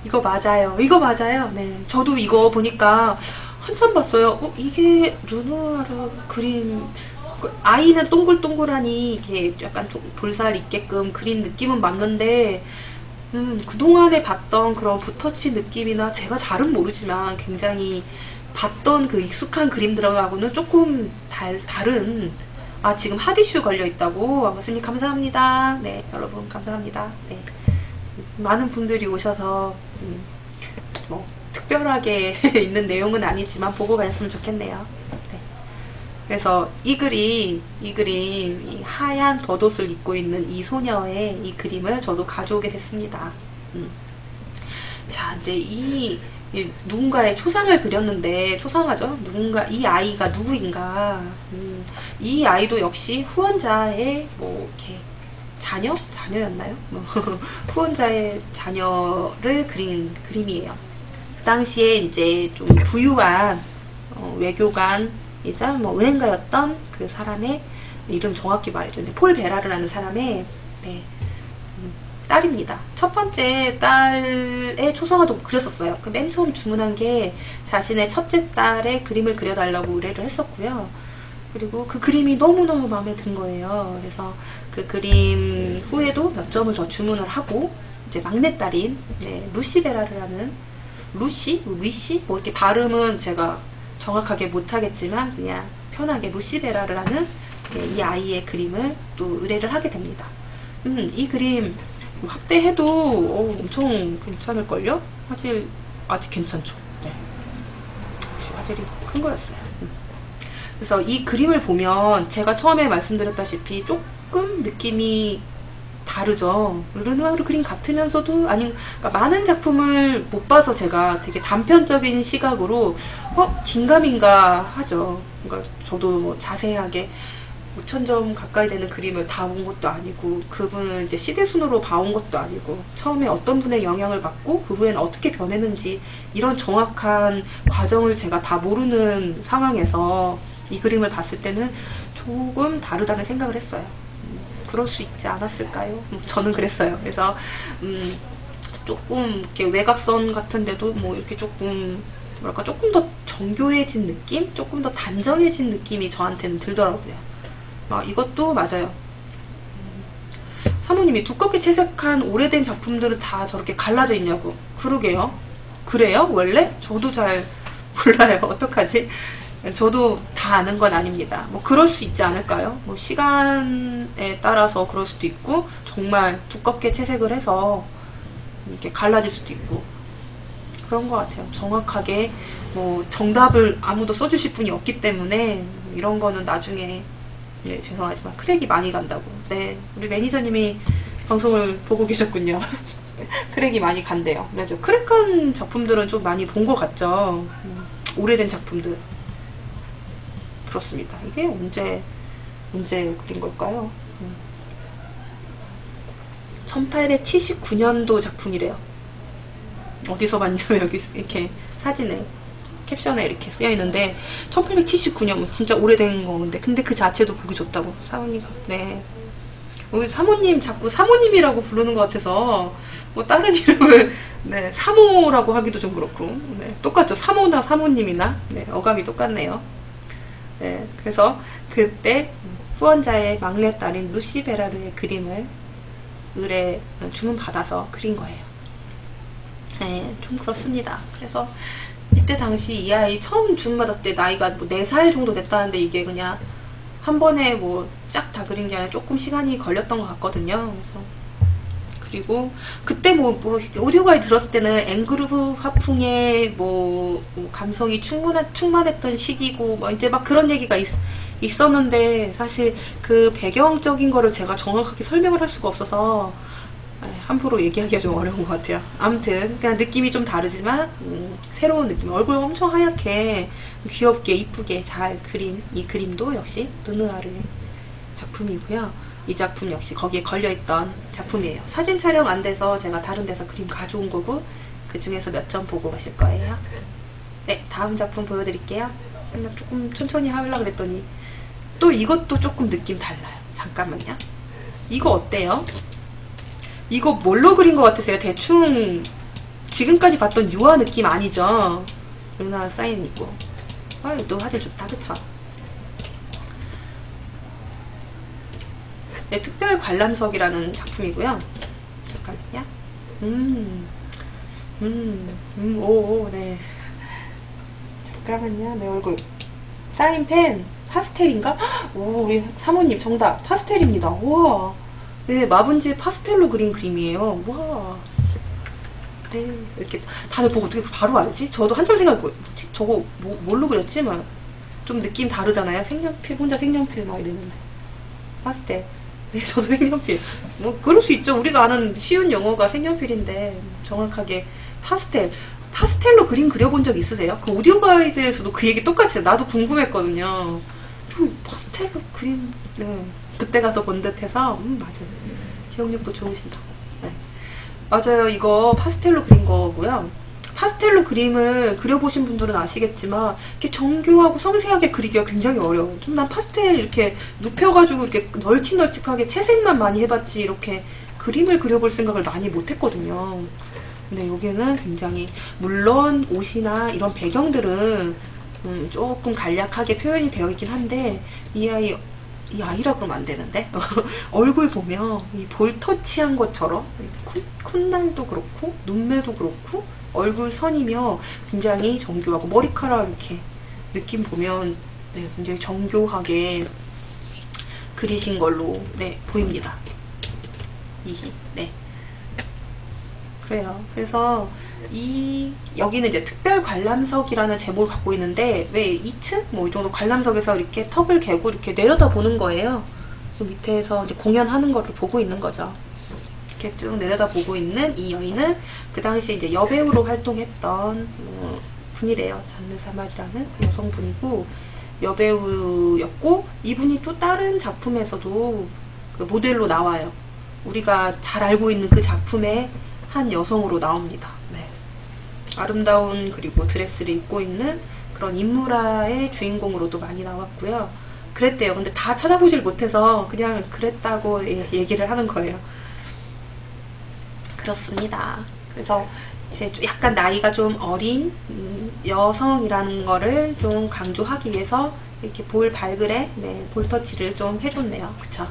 이거 맞아요. 이거 맞아요. 네, 저도 이거 보니까 한참 봤어요. 이게 르누아르 그림, 아이는 동글동글하니 이게 약간 볼살 있게끔 그린 느낌은 맞는데 그동안에 봤던 그런 붓터치 느낌이나 제가 잘은 모르지만 굉장히 봤던 그 익숙한 그림들하고는 조금 다른. 아, 지금 핫이슈 걸려있다고. 왕가스님 감사합니다. 네, 여러분 감사합니다. 네, 많은 분들이 오셔서 뭐 특별하게 있는 내용은 아니지만 보고 가셨으면 좋겠네요. 네. 그래서 이 하얀 덧옷을 입고 있는 이 소녀의 이 그림을 저도 가져오게 됐습니다. 자, 이제 누군가의 초상을 그렸는데, 초상화죠? 이 아이가 누구인가? 이 아이도 역시 후원자의 뭐 이렇게 자녀였나요? 뭐 후원자의 자녀를 그린 그림이에요. 그 당시에 이제 좀 부유한 외교관이자 뭐 은행가였던 그 사람의 이름 정확히 말해줘. 폴 베라르라는 사람의 네, 딸입니다. 첫 번째 딸의 초상화도 그렸었어요. 그 맨 처음 주문한 게 자신의 첫째 딸의 그림을 그려달라고 의뢰를 했었고요. 그리고 그 그림이 너무너무 마음에 든 거예요. 그래서 그 그림 후에도 몇 점을 더 주문을 하고 이제 막내딸인 루시 베라르라는 루시? 뭐 이렇게 발음은 제가 정확하게 못하겠지만 그냥 편하게 루시 베라르라는 이 아이의 그림을 또 의뢰를 하게 됩니다. 이 그림 확대해도 엄청 괜찮을걸요? 화질 아직 괜찮죠? 네. 화질이 큰 거였어요. 그래서 이 그림을 보면 제가 처음에 말씀드렸다시피 조금 느낌이 다르죠. 르누아르 그림 같으면서도 그러니까 많은 작품을 못 봐서 제가 되게 단편적인 시각으로 긴가민가 하죠. 그러니까 저도 뭐 자세하게 5,000점 가까이 되는 그림을 다 본 것도 아니고 그분을 이제 시대순으로 봐온 것도 아니고 처음에 어떤 분의 영향을 받고 그 후에는 어떻게 변했는지 이런 정확한 과정을 제가 다 모르는 상황에서 이 그림을 봤을 때는 조금 다르다는 생각을 했어요. 그럴 수 있지 않았을까요? 저는 그랬어요. 그래서 조금 이렇게 외곽선 같은데도 뭐 이렇게 조금 뭐랄까 조금 더 정교해진 느낌? 조금 더 단정해진 느낌이 저한테는 들더라고요. 이것도 맞아요. 사모님이 두껍게 채색한 오래된 작품들은 다 저렇게 갈라져 있냐고. 그러게요. 그래요? 원래? 저도 잘 몰라요. 어떡하지? 저도 다 아는 건 아닙니다. 뭐 그럴 수 있지 않을까요? 뭐 시간에 따라서 그럴 수도 있고 정말 두껍게 채색을 해서 이렇게 갈라질 수도 있고 그런 것 같아요. 정확하게 뭐 정답을 아무도 써주실 분이 없기 때문에 이런 거는 나중에 네, 죄송하지만 크랙이 많이 간다고. 네, 우리 매니저님이 방송을 보고 계셨군요. 크랙이 많이 간대요. 맞아. 크랙한 작품들은 좀 많이 본 것 같죠. 오래된 작품들. 그렇습니다. 이게 언제 그린 걸까요? 1879년도 작품이래요. 어디서 봤냐면 여기 이렇게 사진에 캡션에 이렇게 쓰여 있는데 1879년 진짜 오래된 건데 근데 그 자체도 보기 좋다고 사모님. 네, 우리 사모님 자꾸 사모님이라고 부르는 것 같아서 뭐 다른 이름을 네 사모라고 하기도 좀 그렇고 네, 똑같죠. 사모나 사모님이나 네, 어감이 똑같네요. 네, 그래서 그때 후원자의 막내딸인 루시 베라르의 그림을 의뢰 주문받아서 그린 거예요. 네, 좀 그렇습니다. 그래서 이때 당시 이 아이 처음 주문받았을 때 나이가 뭐 4살 정도 됐다는데 이게 그냥 한 번에 뭐 쫙 다 그린 게 아니라 조금 시간이 걸렸던 것 같거든요. 그래서 그리고 그때 뭐 오디오가에 들었을 때는 앵그루브 화풍의 뭐 감성이 충만했던 시기고 뭐 이제 막 그런 얘기가 있었는데 사실 그 배경적인 거를 제가 정확하게 설명을 할 수가 없어서 함부로 얘기하기가 좀 어려운 것 같아요. 아무튼 그냥 느낌이 좀 다르지만 새로운 느낌. 얼굴 엄청 하얗게 귀엽게 이쁘게 잘 그린 이 그림도 역시 르누아르의 작품이고요. 이 작품 역시 거기에 걸려있던 작품이에요. 사진 촬영 안 돼서 제가 다른 데서 그림 가져온 거고 그 중에서 몇 점 보고 가실 거예요. 네, 다음 작품 보여드릴게요. 조금 천천히 하려고 그랬더니 또 이것도 조금 느낌 달라요. 잠깐만요. 이거 어때요? 이거 뭘로 그린 것 같으세요? 대충 지금까지 봤던 유화 느낌 아니죠? 루나 사인 있고. 아, 또 화질 좋다, 그쵸? 네, 특별 관람석이라는 작품이고요. 잠깐만요. 오, 네. 잠깐만요. 내 얼굴. 사인펜, 파스텔인가? 오, 우리 사모님 정답. 파스텔입니다. 우와. 네, 마분지의 파스텔로 그린 그림이에요. 와. 네, 이렇게 다들 보고 어떻게 바로 알지? 저도 한참 생각했고, 저거 뭘로 그렸지? 막 좀 느낌 다르잖아요. 색연필, 혼자 색연필 막 이랬는데. 파스텔. 네, 저도 색연필. 뭐 그럴 수 있죠. 우리가 아는 쉬운 영어가 색연필인데 정확하게 파스텔로 그림 그려본 적 있으세요? 그 오디오 가이드에서도 그 얘기 똑같이 나도 궁금했거든요. 파스텔로 그림. 네. 그때 가서 본 듯해서 맞아요. 기억력도 좋으신다. 네. 맞아요. 이거 파스텔로 그린 거고요. 파스텔로 그림을 그려보신 분들은 아시겠지만 이렇게 정교하고 섬세하게 그리기가 굉장히 어려워요. 좀 난 파스텔 이렇게 눕혀가지고 이렇게 널찍널찍하게 채색만 많이 해봤지 이렇게 그림을 그려볼 생각을 많이 못했거든요. 근데 여기는 굉장히 물론 옷이나 이런 배경들은 조금 간략하게 표현이 되어 있긴 한데 이 아이라 그러면 안 되는데 얼굴 보면 이 볼터치한 것처럼 콧날도 그렇고 눈매도 그렇고 얼굴 선이며 굉장히 정교하고 머리카락 이렇게 느낌 보면 네, 굉장히 정교하게 그리신 걸로 네, 보입니다. 네. 그래요. 그래서 여기는 이제 특별 관람석이라는 제목을 갖고 있는데 왜 2층 뭐 이 정도 관람석에서 이렇게 턱을 개고 이렇게 내려다 보는 거예요. 그 밑에서 이제 공연하는 거를 보고 있는 거죠. 이렇게 쭉 내려다 보고 있는 이 여인은 그 당시 이제 여배우로 활동했던 분이래요. 잔느 사말이라는 여성분이고 여배우였고 이분이 또 다른 작품에서도 그 모델로 나와요. 우리가 잘 알고 있는 그 작품의 한 여성으로 나옵니다. 네. 아름다운 그리고 드레스를 입고 있는 그런 인물화의 주인공으로도 많이 나왔고요. 그랬대요. 근데 다 찾아보질 못해서 그냥 그랬다고 얘기를 하는 거예요. 그렇습니다. 그래서 이제 약간 나이가 좀 어린 여성이라는 거를 좀 강조하기 위해서 이렇게 볼 발그레 볼터치를 좀 해줬네요. 그쵸?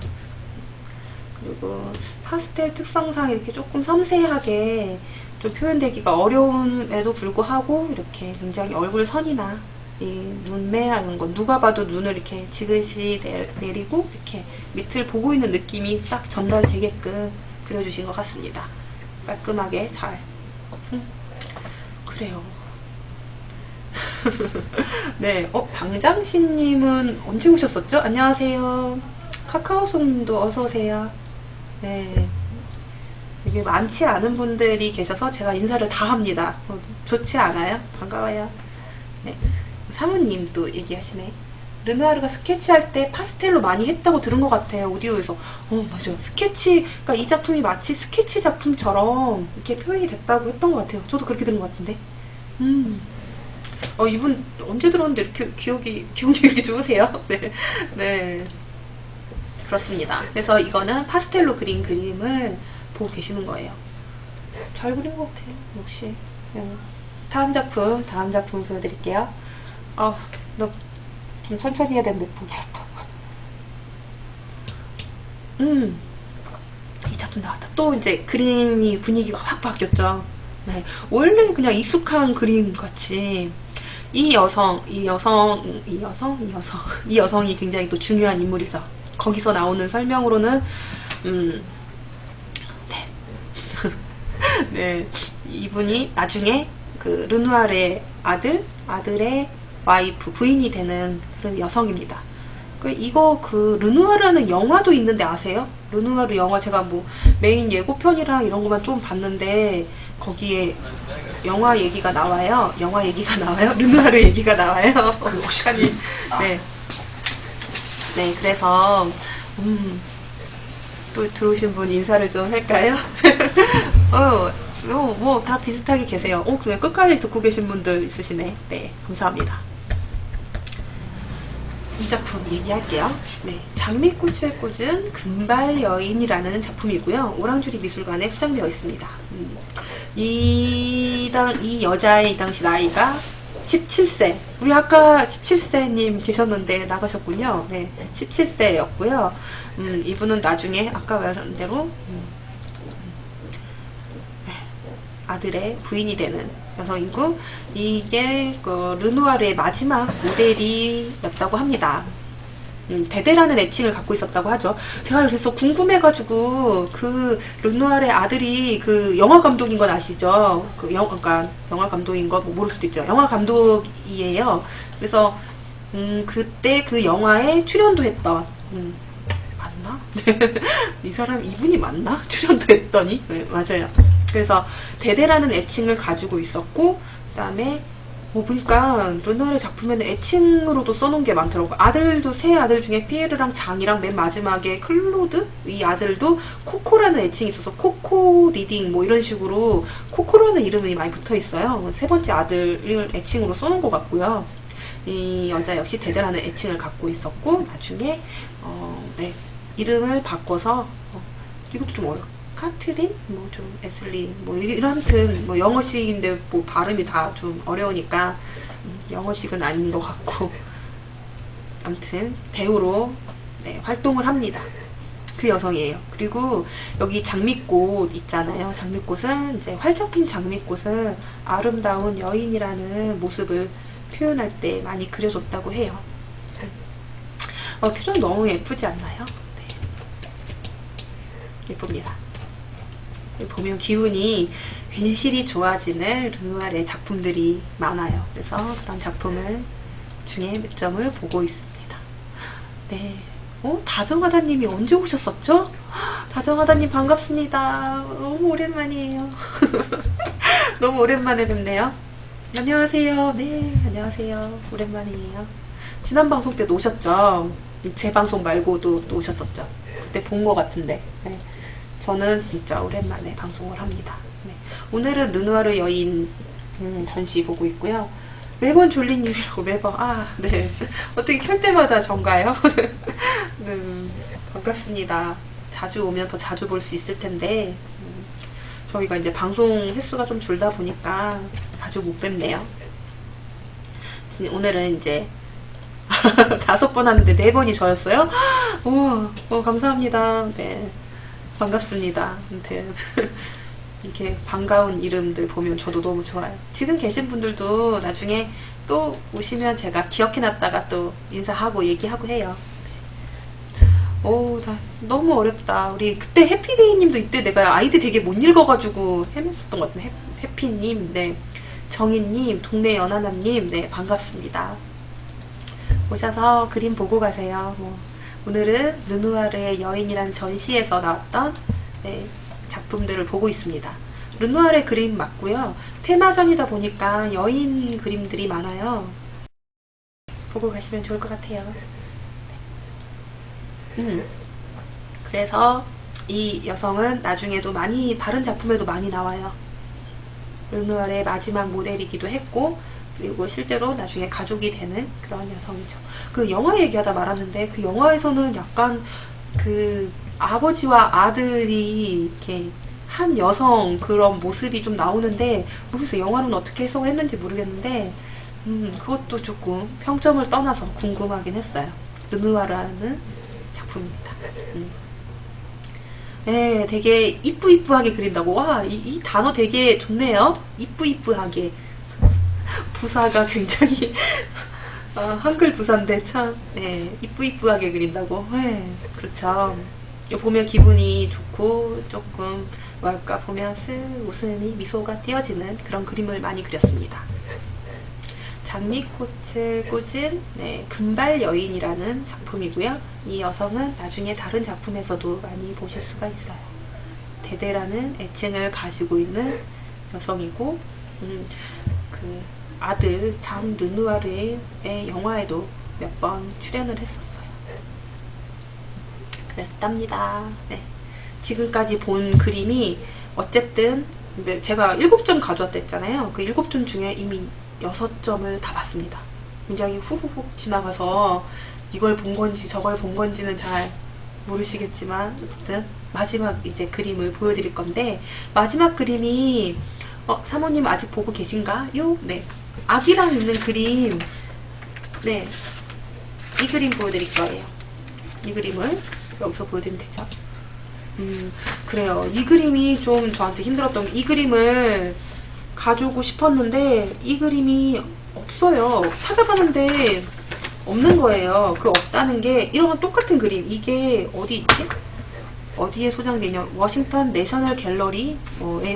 그리고 파스텔 특성상 이렇게 조금 섬세하게 좀 표현되기가 어려움에도 불구하고 이렇게 굉장히 얼굴 선이나 이 눈매라는 건 누가 봐도 눈을 이렇게 지그시 내리고 이렇게 밑을 보고 있는 느낌이 딱 전달되게끔 그려주신 것 같습니다. 깔끔하게 잘. 그래요. 네, 당장신님은 언제 오셨었죠? 안녕하세요. 카카오송님도 어서오세요. 네. 이게 많지 않은 분들이 계셔서 제가 인사를 다 합니다. 좋지 않아요? 반가워요. 네. 사모님 또 얘기하시네. 르누아르가 스케치할 때 파스텔로 많이 했다고 들은 것 같아요. 오디오에서. 맞아요. 스케치가 이 작품이 마치 스케치 작품처럼 이렇게 표현이 됐다고 했던 것 같아요. 저도 그렇게 들은 것 같은데. 이분 언제 들었는데 이렇게 기억력이 이렇게 좋으세요? 네. 네. 그렇습니다. 그래서 이거는 파스텔로 그린 그림을 보고 계시는 거예요. 잘 그린 것 같아요. 역시. 다음 작품 보여드릴게요. 너 좀 천천히 해야 되는데 보기 아파. 이 작품 나왔다. 또 이제 그림이 분위기가 확 바뀌었죠. 네. 원래 그냥 익숙한 그림 같이 이 여성이 굉장히 또 중요한 인물이죠. 거기서 나오는 설명으로는 네. 네. 이분이 나중에 그 르누아르의 아들의 와이프, 부인이 되는 그런 여성입니다. 그 르누아르라는 영화도 있는데 아세요? 르누아르 영화 제가 뭐 메인 예고편이랑 이런 것만 좀 봤는데 거기에 영화 얘기가 나와요. 르누아르 얘기가 나와요. 혹시니 네. 네, 그래서 또 들어오신 분 인사를 좀 할까요? 뭐 다 비슷하게 계세요. 그냥 끝까지 듣고 계신 분들 있으시네. 네, 감사합니다. 이 작품 얘기할게요. 네, 장미꽃에 꽂은 금발 여인이라는 작품이고요. 오랑주리 미술관에 수장되어 있습니다. 이 여자의 이 당시 나이가 17세. 우리 아까 17세님 계셨는데 나가셨군요. 네, 17세였고요. 이분은 나중에 아까 말한 대로 아들의 부인이 되는 여성이고, 이게 르누아르의 마지막 모델이었다고 합니다. 대대라는 애칭을 갖고 있었다고 하죠. 제가 그래서 궁금해가지고 그 르누아르의 아들이 그 영화 감독인 건 아시죠? 그러니까 영화 감독인 거 모를 수도 있죠. 영화 감독이에요. 그래서 그때 그 영화에 출연도 했던 맞나? 이 사람 이분이 맞나? 출연도 했더니 네, 맞아요. 그래서 대대라는 애칭을 가지고 있었고, 그 다음에 보니까 르누아르 작품에는 애칭으로도 써놓은 게 많더라고요. 아들도 세 아들 중에 피에르랑 장이랑 맨 마지막에 클로드? 이 아들도 코코라는 애칭이 있어서 코코 리딩 뭐 이런 식으로 코코라는 이름이 많이 붙어 있어요. 세 번째 아들을 애칭으로 써놓은 것 같고요. 이 여자 역시 대대라는 애칭을 갖고 있었고, 나중에 네, 이름을 바꿔서 이것도 좀 어려워. 카트린, 뭐 좀 에슬리, 뭐 이런 아무튼 뭐 영어식인데 뭐 발음이 다 좀 어려우니까 영어식은 아닌 것 같고, 아무튼 배우로 네, 활동을 합니다. 그 여성이에요. 그리고 여기 장미꽃 있잖아요. 장미꽃은 이제 활짝 핀 장미꽃은 아름다운 여인이라는 모습을 표현할 때 많이 그려줬다고 해요. 표정 너무 예쁘지 않나요? 네. 예쁩니다. 보면 기운이 괜시리 좋아지는 르누아르의 작품들이 많아요. 그래서 그런 작품을 중에 몇 점을 보고 있습니다. 네. 다정하다님이 언제 오셨었죠? 다정하다님 반갑습니다. 너무 오랜만이에요. 너무 오랜만에 뵙네요. 안녕하세요. 네, 안녕하세요. 오랜만이에요. 지난 방송 때도 오셨죠? 제 방송 말고도 또 오셨었죠? 그때 본 것 같은데. 네. 저는 진짜 오랜만에 방송을 합니다. 네. 오늘은 르누아르 여인 전시 보고 있고요. 매번 졸리님이라고 매번 네. 어떻게 켤 때마다 전가요? 네. 반갑습니다. 자주 오면 더 자주 볼 수 있을 텐데 저희가 이제 방송 횟수가 좀 줄다 보니까 자주 못 뵙네요. 오늘은 이제 5번 하는데 4번이 저였어요? 감사합니다. 네. 반갑습니다. 아무튼 이렇게 반가운 이름들 보면 저도 너무 좋아요. 지금 계신 분들도 나중에 또 오시면 제가 기억해놨다가 또 인사하고 얘기하고 해요. 오, 너무 어렵다. 우리 그때 해피데이님도 이때 내가 아이디 되게 못 읽어가지고 헤맸었던 것 같네. 해피님, 네, 정인님, 동네 연하남님, 네, 반갑습니다. 오셔서 그림 보고 가세요. 오늘은 르누아르의 여인이라는 전시에서 나왔던, 네, 작품들을 보고 있습니다. 르누아르의 그림 맞고요. 테마전이다 보니까 여인 그림들이 많아요. 보고 가시면 좋을 것 같아요. 그래서 이 여성은 나중에도 많이 다른 작품에도 많이 나와요. 르누아르의 마지막 모델이기도 했고, 그리고 실제로 나중에 가족이 되는 그런 여성이죠. 그 영화 얘기하다 말았는데, 그 영화에서는 약간 그 아버지와 아들이 이렇게 한 여성 그런 모습이 좀 나오는데, 모르겠어요. 영화는 어떻게 해석을 했는지 모르겠는데, 그것도 조금 평점을 떠나서 궁금하긴 했어요. 르누아르라는 작품입니다. 네, 되게 이쁘이쁘하게 그린다고. 와, 이 단어 되게 좋네요. 이쁘이쁘하게. 부사가 굉장히 한글 부사인데 참, 네, 이쁘이쁘하게 그린다고. 네, 그렇죠. 보면 기분이 좋고 조금 뭐랄까 보면 쓱 웃음이 미소가 띄어지는 그런 그림을 많이 그렸습니다. 장미꽃을 꽂은, 네, 금발 여인이라는 작품이고요. 이 여성은 나중에 다른 작품에서도 많이 보실 수가 있어요. 데데라는 애칭을 가지고 있는 여성이고, 그 아들 장 르누아르의 영화에도 몇 번 출연을 했었어요. 그랬답니다. 네. 지금까지 본 그림이 어쨌든 제가 7점 가져왔다 했잖아요. 그 7점 중에 이미 6점을 다 봤습니다. 굉장히 후후후 지나가서 이걸 본 건지 저걸 본 건지는 잘 모르시겠지만 어쨌든 마지막 이제 그림을 보여드릴 건데, 마지막 그림이 사모님 아직 보고 계신가요? 네, 아기랑 있는 그림. 네, 이 그림 보여드릴 거예요. 이 그림을 여기서 보여드리면 되죠. 그래요. 이 그림이 좀 저한테 힘들었던 게, 이 그림을 가져오고 싶었는데 이 그림이 없어요. 찾아봤는데 없는 거예요. 그 없다는 게, 이런 똑같은 그림, 이게 어디 있지? 어디에 소장되어 있냐, 워싱턴 내셔널 갤러리에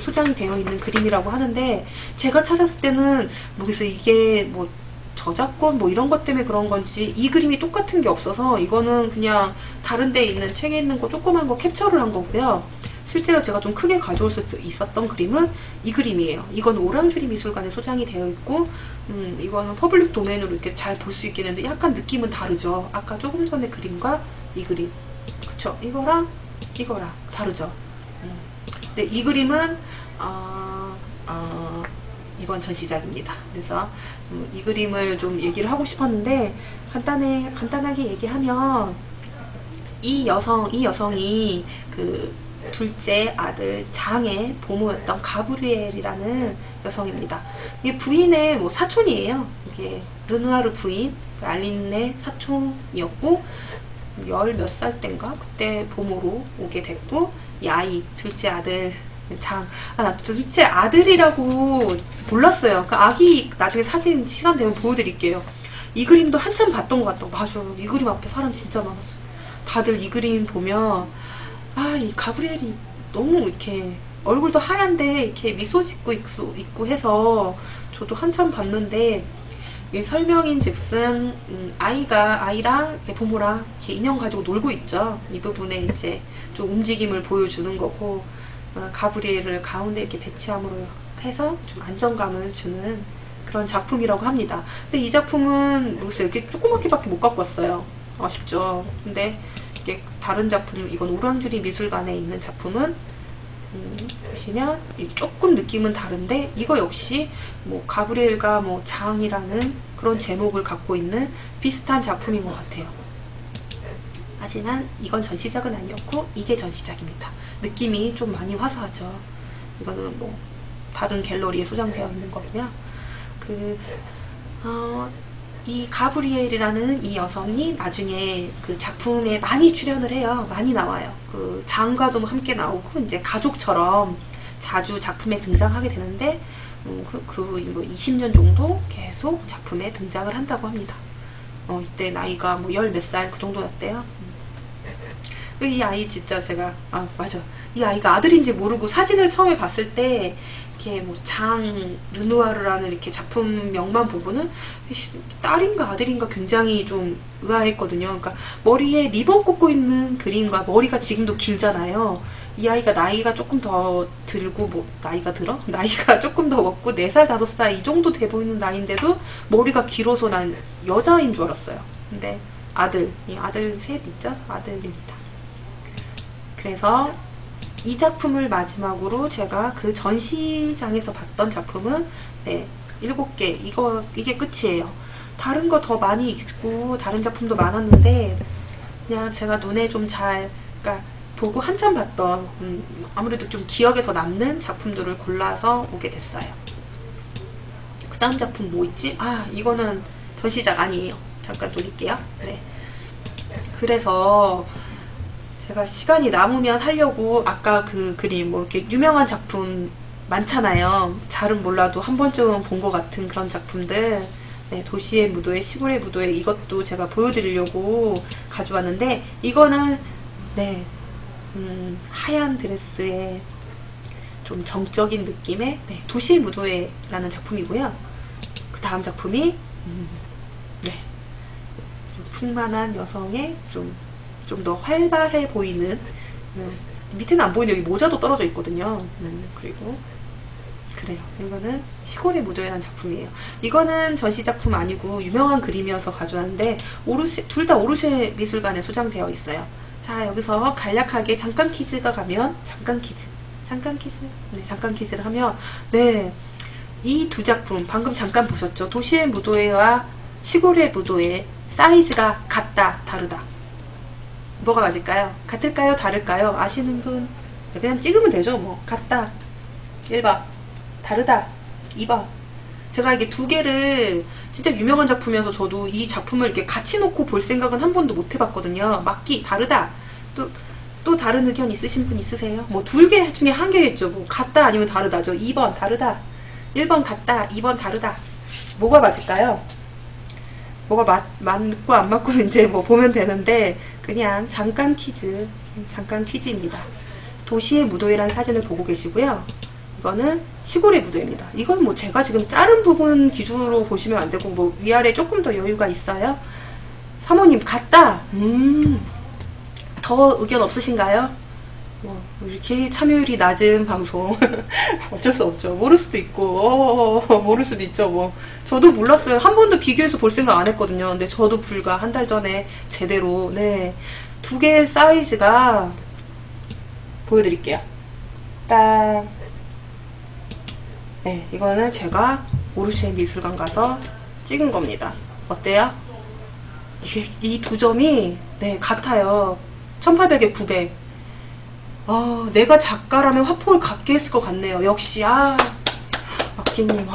소장이 되어 있는 그림이라고 하는데, 제가 찾았을 때는 모르겠어요. 이게 뭐 저작권 뭐 이런 것 때문에 그런 건지 이 그림이 똑같은 게 없어서, 이거는 그냥 다른 데 있는 책에 있는 거 조그만 거 캡처를 한 거고요. 실제로 제가 좀 크게 가져올 수 있었던 그림은 이 그림이에요. 이건 오랑주리 미술관에 소장이 되어 있고, 이거는 퍼블릭 도메인으로 이렇게 잘 볼 수 있겠는데 약간 느낌은 다르죠. 아까 조금 전에 그림과 이 그림, 그쵸? 이거랑 다르죠. 근데 이 그림은 이번 전시작입니다. 그래서 이 그림을 좀 얘기를 하고 싶었는데, 간단하게 얘기하면 이 여성이 그 둘째 아들 장의 보모였던 가브리엘이라는 여성입니다. 이게 부인의 뭐 사촌이에요. 이게 르누아르 부인, 그 알린의 사촌이었고, 열 몇 살 땐가 그때 보모로 오게 됐고, 이 아이 둘째 아들 장, 나 둘째 아들이라고 몰랐어요. 그 아기 나중에 사진 시간 되면 보여드릴게요. 이 그림도 한참 봤던 것 같다고. 맞아요. 이 그림 앞에 사람 진짜 많았어요. 다들 이 그림 보면 이 가브리엘이 너무 이렇게 얼굴도 하얀데 이렇게 미소 짓고 있고 해서 저도 한참 봤는데, 설명인 즉슨 아이랑 부모랑 이렇게 인형 가지고 놀고 있죠. 이 부분에 이제 좀 움직임을 보여주는 거고, 가브리엘을 가운데 이렇게 배치함으로 해서 좀 안정감을 주는 그런 작품이라고 합니다. 근데 이 작품은 모르겠어요. 이렇게 조그맣게밖에 못 갖고 왔어요. 아쉽죠. 근데 이게 다른 작품, 이건 오랑주리 미술관에 있는 작품은 보시면 조금 느낌은 다른데, 이거 역시 뭐 가브리엘과 뭐 장이라는 그런 제목을 갖고 있는 비슷한 작품인 것 같아요. 하지만 이건 전시작은 아니었고 이게 전시작입니다. 느낌이 좀 많이 화사하죠. 이거는 뭐 다른 갤러리에 소장되어 있는 거고요. 이 가브리엘이라는 이 여성이 나중에 그 작품에 많이 출연을 해요. 많이 나와요. 그 장과도 함께 나오고 이제 가족처럼 자주 작품에 등장하게 되는데 뭐 20년 정도 계속 작품에 등장을 한다고 합니다. 이때 나이가 뭐 10몇 살 그 정도였대요. 이 아이 진짜 제가 맞아, 이 아이가 아들인지 모르고 사진을 처음에 봤을 때 이렇게 뭐 장 르누아르라는 이렇게 작품명만 보고는 딸인가 아들인가 굉장히 좀 의아했거든요. 그러니까 머리에 리본 꽂고 있는 그림과 머리가 지금도 길잖아요. 이 아이가 나이가 조금 더 들고 뭐 나이가 조금 더 먹고 4살 5살 이 정도 돼 보이는 나이인데도 머리가 길어서 난 여자인 줄 알았어요. 근데 이 아들 셋 있죠? 아들입니다. 그래서 이 작품을 마지막으로 제가 그 전시장에서 봤던 작품은 7개 이게 끝이에요. 다른 거 더 많이 있고 다른 작품도 많았는데 그냥 제가 눈에 좀 그러니까 보고 한참 봤던 아무래도 좀 기억에 더 남는 작품들을 골라서 오게 됐어요. 그 다음 작품 뭐 있지? 이거는 전시작 아니에요. 잠깐 돌릴게요. 네. 그래서 제가 시간이 남으면 하려고 아까 그 그림 뭐 이렇게 유명한 작품 많잖아요. 잘은 몰라도 한 번쯤은 본 것 같은 그런 작품들. 네, 도시의 무도회, 시골의 무도회 이것도 제가 보여드리려고 가져왔는데 이거는 하얀 드레스에 좀 정적인 느낌의 도시의 무도회라는 작품이고요. 그 다음 작품이 좀 풍만한 여성의 좀 더 활발해 보이는 밑에는 안 보이는데 여기 모자도 떨어져 있거든요. 그리고 그래요. 이거는 시골의 무도회라는 작품이에요. 이거는 전시 작품 아니고 유명한 그림이어서 가져왔는데 둘 다 오르쉐 미술관에 소장되어 있어요. 자, 여기서 간략하게 잠깐 퀴즈가 가면 잠깐 퀴즈를 하면 이 두 작품 방금 잠깐 보셨죠? 도시의 무도회와 시골의 무도회 사이즈가 같다 다르다 뭐가 맞을까요? 같을까요? 다를까요? 아시는 분? 그냥 찍으면 되죠. 뭐 같다 1번, 다르다 2번. 제가 이게 두 개를 진짜 유명한 작품이어서 저도 이 작품을 이렇게 같이 놓고 볼 생각은 한 번도 못 해봤거든요. 맞기, 다르다. 또 다른 의견 있으신 분 있으세요? 뭐 둘 개 중에 한 개겠죠. 뭐 같다 아니면 다르다죠. 2번 다르다, 1번 같다, 2번 다르다. 뭐가 맞을까요? 뭐가 맞고 안 맞고는 이제 뭐 보면 되는데 그냥 잠깐 퀴즈입니다. 도시의 무도회라는 사진을 보고 계시고요. 이거는 시골의 무도회입니다. 이건 뭐 제가 지금 자른 부분 기준으로 보시면 안 되고 뭐 위아래 조금 더 여유가 있어요. 사모님 같다. 더 의견 없으신가요? 이렇게 참여율이 낮은 방송 어쩔 수 없죠. 모를 수도 있고 모를 수도 있죠. 뭐 저도 몰랐어요. 한 번도 비교해서 볼 생각 안 했거든요. 근데 저도 불과 한 달 전에 제대로 두 개의 사이즈가 보여드릴게요. 딱 이거는 제가 오르쉐 미술관 가서 찍은 겁니다. 어때요? 이 두 점이 같아요. 1800에 900. 내가 작가라면 화폭을 갖게 했을 것 같네요. 역시 막기님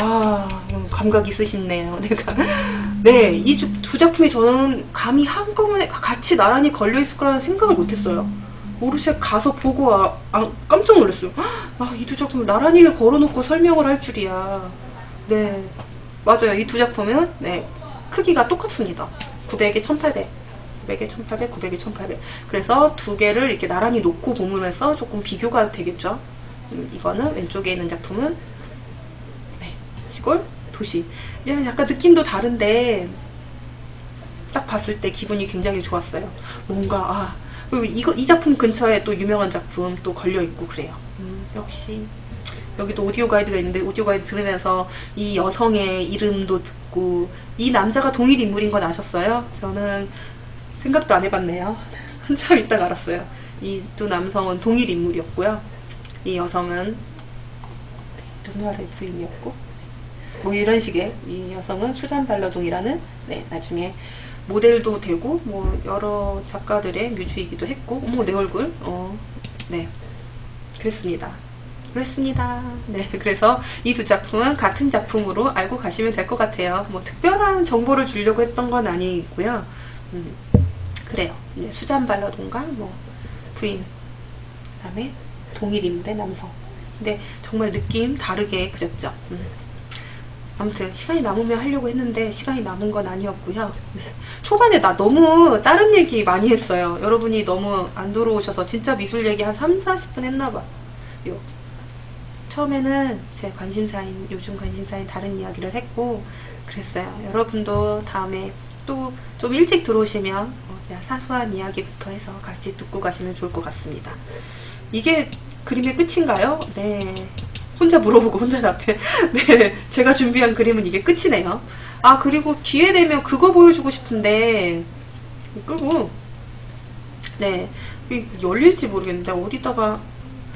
감각 있으시네요. 이 두 작품이 저는 감히 한꺼번에 같이 나란히 걸려 있을 거라는 생각을 못했어요. 오르쉐 가서 보고 깜짝 놀랐어요. 이 두 작품을 나란히 걸어놓고 설명을 할 줄이야. 맞아요. 이 두 작품은 크기가 똑같습니다. 900에 1800. 900에 1800, 900에 1800. 그래서 두 개를 이렇게 나란히 놓고 보면서 조금 비교가 되겠죠. 이거는 왼쪽에 있는 작품은 시골, 도시. 약간 느낌도 다른데 딱 봤을 때 기분이 굉장히 좋았어요. 뭔가 그리고 이 작품 근처에 또 유명한 작품 또 걸려 있고 그래요. 역시 여기도 오디오 가이드가 있는데 오디오 가이드 들으면서 이 여성의 이름도 듣고 이 남자가 동일 인물인 건 아셨어요? 저는 생각도 안 해봤네요. 한참 있다가 알았어요. 이 두 남성은 동일 인물이었고요. 이 여성은 르누아르의 부인이었고 뭐 이런 식의 이 여성은 수잔 발러동이라는 나중에 모델도 되고 뭐 여러 작가들의 뮤즈이기도 했고 내 얼굴 그랬습니다. 그랬습니다. 네, 그래서 이 두 작품은 같은 작품으로 알고 가시면 될 것 같아요. 뭐 특별한 정보를 주려고 했던 건 아니고요. 그래요. 네, 수잔 발라동과 뭐 부인, 그다음에 동일 인물의 남성. 근데 정말 느낌 다르게 그렸죠. 아무튼 시간이 남으면 하려고 했는데 시간이 남은 건 아니었고요. 네. 초반에 나 너무 다른 얘기 많이 했어요. 여러분이 너무 안 들어오셔서 진짜 미술 얘기 한 3, 40분 했나봐. 처음에는 제 관심사인, 요즘 관심사인 다른 이야기를 했고 그랬어요. 여러분도 다음에 또 좀 일찍 들어오시면 사소한 이야기부터 해서 같이 듣고 가시면 좋을 것 같습니다. 이게 그림의 끝인가요? 네. 혼자 물어보고 혼자 답해. 네. 제가 준비한 그림은 이게 끝이네요. 아, 그리고 기회 되면 그거 보여주고 싶은데 끄고 네. 열릴지 모르겠는데 어디다가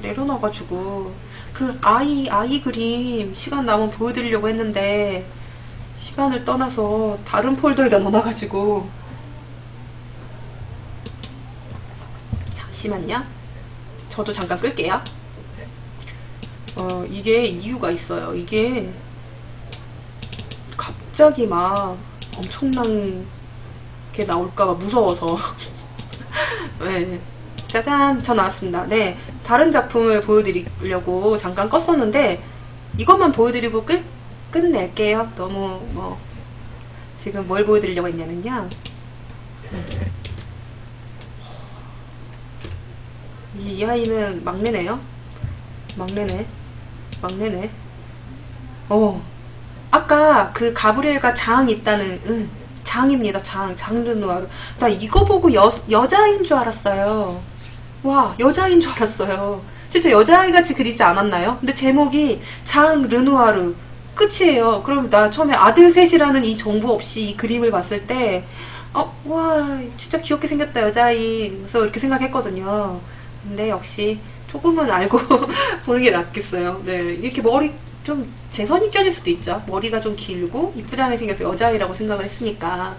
내려놔가지고 그 아이 그림 시간 나면 보여드리려고 했는데 시간을 떠나서 다른 폴더에다 넣어놔가지고 잠시만요. 저도 잠깐 끌게요. 이게 이유가 있어요. 이게 갑자기 막 엄청난 게 나올까봐 무서워서 네. 짜잔, 저 나왔습니다. 네, 다른 작품을 보여드리려고 잠깐 껐었는데 이것만 보여드리고 끝낼게요. 너무 뭐 지금 뭘 보여드리려고 했냐면요, 이 아이는 막내네요. 막내네. 아까 그 가브리엘과 장 있다는 장입니다. 장 르누아르. 나 이거 보고 여자인 줄 알았어요. 와, 여자인 줄 알았어요. 진짜 여자아이같이 그리지 않았나요? 근데 제목이 장 르누아르 끝이에요. 그럼 나 처음에 아들 셋이라는 이 정보 없이 이 그림을 봤을 때 와, 진짜 귀엽게 생겼다 여자아이. 그래서 이렇게 생각했거든요. 근데 역시 조금은 알고 보는 게 낫겠어요. 네, 이렇게 머리 좀 제 선입견일 수도 있죠. 머리가 좀 길고 이쁘장하게 생겨서 여자아이라고 생각을 했으니까.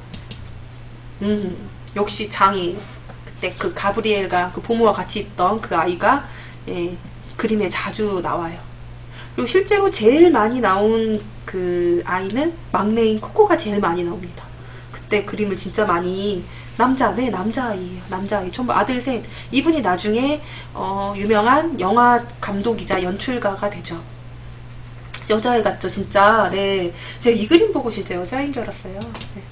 역시 장이 그때 그 가브리엘과 그 보모와 같이 있던 그 아이가 그림에 자주 나와요. 그리고 실제로 제일 많이 나온 그 아이는 막내인 코코가 제일 많이 나옵니다. 그때 그림을 진짜 많이 남자아이예요. 남자아이. 전부 아들 셋. 이분이 나중에 유명한 영화 감독이자 연출가가 되죠. 여자애 같죠, 진짜. 네, 제가 이 그림 보고 진짜 여자인 줄 알았어요. 네.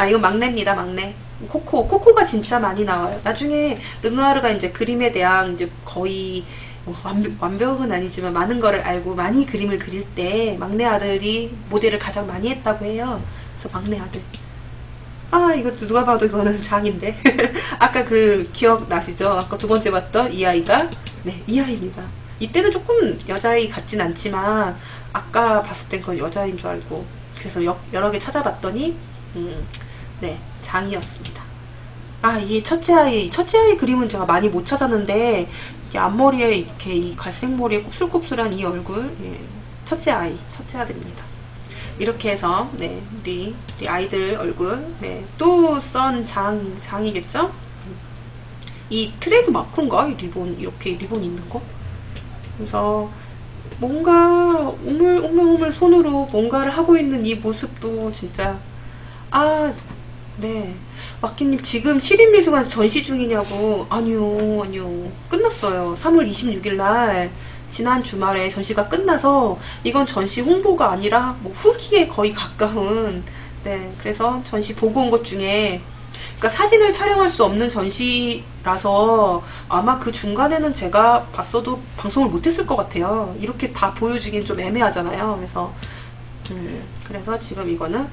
이건 막내입니다, 막내. 코코가 진짜 많이 나와요. 나중에 르누아르가 이제 그림에 대한 이제 거의 완벽은 아니지만 많은 거를 알고 많이 그림을 그릴 때 막내 아들이 모델을 가장 많이 했다고 해요. 그래서 막내 아들. 이것도 누가 봐도 이거는 장인데. 아까 그 기억나시죠? 아까 두 번째 봤던 이 아이가? 네, 이 아이입니다. 이때는 조금 여자아이 같진 않지만 아까 봤을 땐 그건 여자인 줄 알고 그래서 여러 개 찾아봤더니 네, 장이었습니다. 이 첫째 아이 그림은 제가 많이 못 찾았는데 이게 앞머리에 이렇게 이 갈색 머리에 곱슬곱슬한 이 얼굴, 첫째 아들입니다. 이렇게 해서 네, 우리 아이들 얼굴, 네, 또 썬 장이겠죠? 이 트레이드 마크인가? 이 리본, 이렇게 리본 있는 거? 그래서 뭔가 오물오물 손으로 뭔가를 하고 있는 이 모습도 진짜 네, 마키님 지금 시립미술관에서 전시 중이냐고. 아니요, 끝났어요. 3월 26일 날 지난 주말에 전시가 끝나서 이건 전시 홍보가 아니라 뭐 후기에 거의 가까운, 네, 그래서 전시 보고 온 것 중에, 그러니까 사진을 촬영할 수 없는 전시라서 아마 그 중간에는 제가 봤어도 방송을 못했을 것 같아요. 이렇게 다 보여주긴 좀 애매하잖아요. 그래서 지금 이거는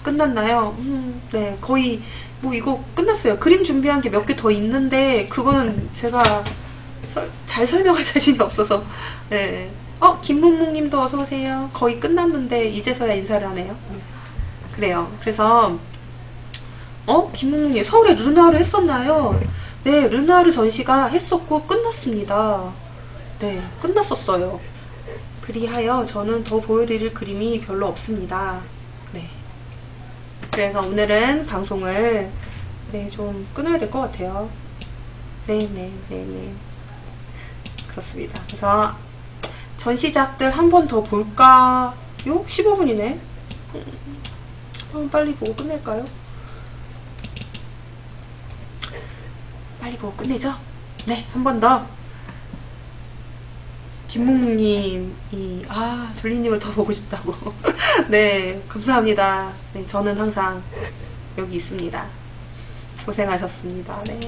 끝났나요? 네, 거의 뭐 이거 끝났어요. 그림 준비한 게 몇 개 더 있는데 그거는 제가 잘 설명할 자신이 없어서. 네. 김문묵님도 어서 오세요. 거의 끝났는데 이제서야 인사를 하네요. 그래요. 그래서 김문묵님 서울에 르누아르 했었나요? 네, 르누아르 전시가 했었고 끝났습니다. 네, 끝났었어요. 그리하여 저는 더 보여드릴 그림이 별로 없습니다. 네. 그래서 오늘은 방송을 좀 끊어야 될 것 같아요. 네. 그렇습니다. 그래서 전시작들 한 번 더 볼까요? 15분이네. 한번 빨리 보고 끝낼까요? 빨리 보고 끝내죠? 네, 한 번 더. 김묵묵님이 졸리님을 더 보고 싶다고. 네, 감사합니다. 네, 저는 항상 여기 있습니다. 고생하셨습니다. 네.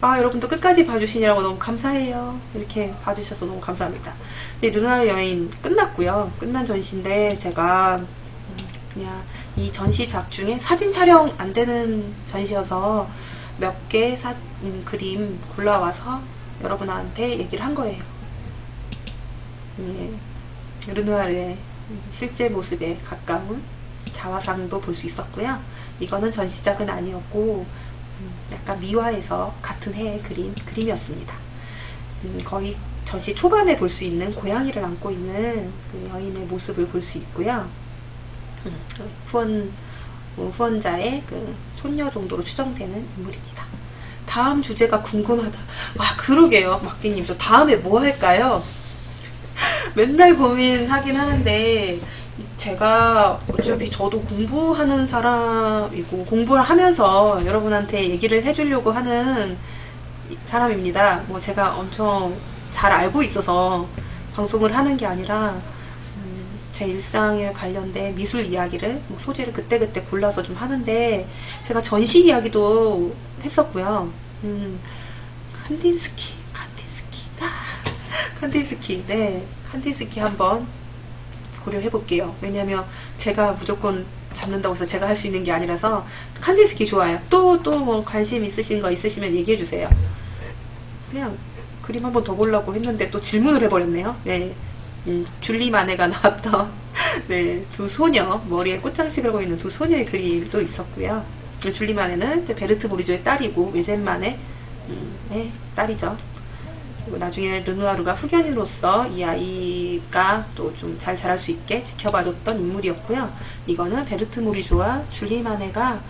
여러분도 끝까지 봐주시느라고 너무 감사해요. 이렇게 봐주셔서 너무 감사합니다. 네, 르누아르 여행 끝났고요. 끝난 전시인데 제가 그냥 이 전시작 중에 사진 촬영 안 되는 전시여서 몇 개 그림 골라와서 여러분한테 얘기를 한 거예요. 네, 르누아르의 실제 모습에 가까운 자화상도 볼 수 있었고요. 이거는 전시작은 아니었고 약간 미화해서 같은 해에 그린 그림이었습니다. 거의 전시 초반에 볼 수 있는 고양이를 안고 있는 그 여인의 모습을 볼 수 있고요. 후원자의 그 손녀 정도로 추정되는 인물입니다. 다음 주제가 궁금하다. 그러게요. 막기님, 저 다음에 뭐 할까요? 맨날 고민하긴 하는데 제가 어차피 저도 공부하는 사람이고 공부를 하면서 여러분한테 얘기를 해주려고 하는 사람입니다. 뭐 제가 엄청 잘 알고 있어서 방송을 하는 게 아니라 제 일상에 관련된 미술 이야기를 소재를 그때그때 골라서 좀 하는데 제가 전시 이야기도 했었고요. 칸딘스키 네, 칸딘스키 한번 고려해 볼게요. 왜냐면 제가 무조건 잡는다고 해서 제가 할 수 있는 게 아니라서 칸딘스키 좋아요. 또 뭐 관심 있으신 거 있으시면 얘기해 주세요. 그냥 그림 한번 더 보려고 했는데 또 질문을 해버렸네요. 네, 줄리 마네가 나왔던 네, 두 소녀, 머리에 꽃장식을 하고 있는 두 소녀의 그림도 있었고요. 줄리 마네는 베르트 모리조의 딸이고 외젠만의 딸이죠. 그리고 나중에 르누아르가 후견인으로서 이 아이가 또 좀 잘 자랄 수 있게 지켜봐줬던 인물이었고요. 이거는 베르트 모리조와 줄리 마네가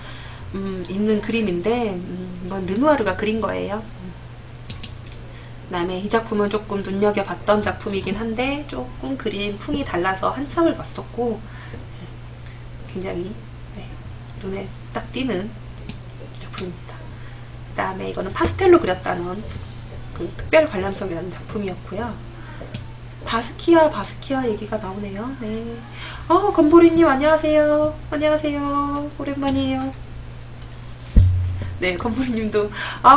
있는 그림인데 이건 르누아르가 그린 거예요. 그다음에 이 작품은 조금 눈여겨봤던 작품이긴 한데 조금 그림 풍이 달라서 한참을 봤었고 굉장히 눈에 딱 띄는 작품입니다. 그다음에 이거는 파스텔로 그렸다는 그 특별 관람석이라는 작품이었고요. 바스키아 얘기가 나오네요. 네. 건보리님 안녕하세요. 안녕하세요. 오랜만이에요. 네, 건보리님도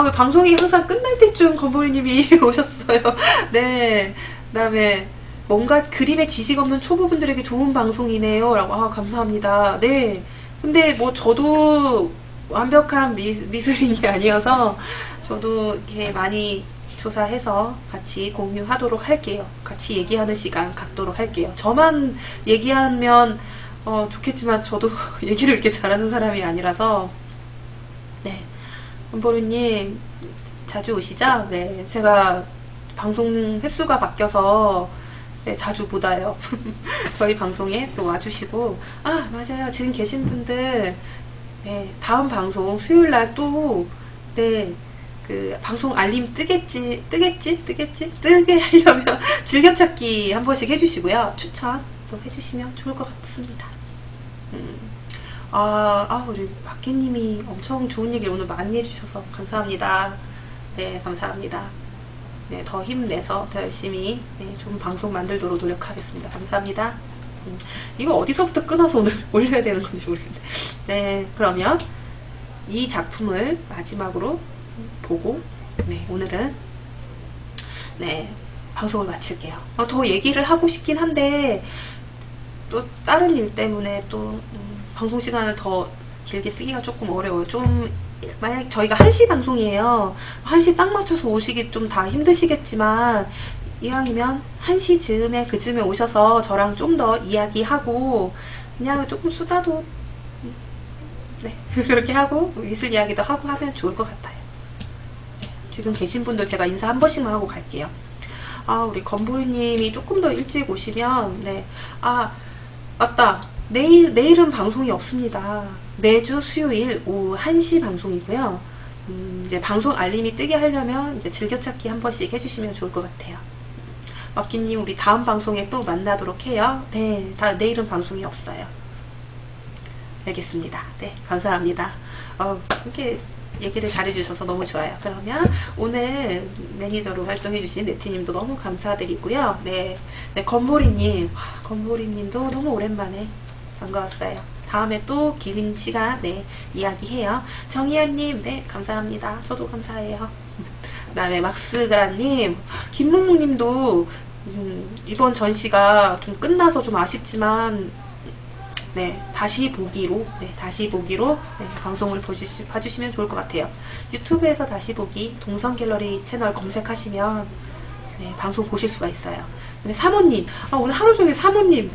왜 방송이 항상 끝날 때쯤 건보리님이 오셨어요. 네. 그다음에 뭔가 그림에 지식 없는 초보분들에게 좋은 방송이네요. 라고 감사합니다. 네. 근데 뭐 저도 완벽한 미술인이 아니어서 저도 이렇게 많이 조사해서 같이 공유하도록 할게요. 같이 얘기하는 시간 갖도록 할게요. 저만 얘기하면 좋겠지만 저도 얘기를 이렇게 잘하는 사람이 아니라서 네, 건보루님 자주 오시죠? 네, 제가 방송 횟수가 바뀌어서 네, 자주 못 와요. 저희 방송에 또 와주시고 맞아요. 지금 계신 분들 네, 다음 방송 수요일날 또 네, 그 방송 알림 뜨게 하려면 즐겨찾기 한 번씩 해주시고요. 추천 또 해주시면 좋을 것 같습니다. 우리 박기님이 엄청 좋은 얘기를 오늘 많이 해주셔서 감사합니다. 네, 감사합니다. 네, 더 힘내서 더 열심히 좋은 방송 만들도록 노력하겠습니다. 감사합니다. 이거 어디서부터 끊어서 오늘 올려야 되는 건지 모르겠는데. 네, 그러면 이 작품을 마지막으로 보고 오늘은 방송을 마칠게요. 더 얘기를 하고 싶긴 한데 또 다른 일 때문에 또 방송 시간을 더 길게 쓰기가 조금 어려워요. 좀 만약 저희가 1시 방송이에요. 1시 딱 맞춰서 오시기 좀 다 힘드시겠지만 이왕이면 1시 즈음에 그쯤에 오셔서 저랑 좀 더 이야기하고 그냥 조금 수다도 그렇게 하고 미술 이야기도 하고 하면 좋을 것 같아요. 지금 계신 분들 제가 인사 한 번씩만 하고 갈게요. 우리 건보리님이 조금 더 일찍 오시면 맞다. 내일은 방송이 없습니다. 매주 수요일 오후 1시 방송이고요. 이제 방송 알림이 뜨게 하려면 이제 즐겨찾기 한 번씩 해주시면 좋을 것 같아요. 막기님 우리 다음 방송에 또 만나도록 해요. 네, 내일은 방송이 없어요. 알겠습니다. 네, 감사합니다. 이렇게 얘기를 잘해주셔서 너무 좋아요. 그러면 오늘 매니저로 활동해주신 네티님도 너무 감사드리고요. 네, 네 건보리님, 건보리님도 너무 오랜만에 반가웠어요. 다음에 또 긴 시간 네 이야기해요. 정희연님, 네 감사합니다. 저도 감사해요. 그다음에 막스그라님, 김묵묵님도 이번 전시가 좀 끝나서 좀 아쉽지만 네 다시 보기로 네, 방송을 봐주시면 좋을 것 같아요. 유튜브에서 다시 보기 동성갤러리 채널 검색하시면 네, 방송 보실 수가 있어요. 근데 사모님, 오늘 하루 종일 사모님,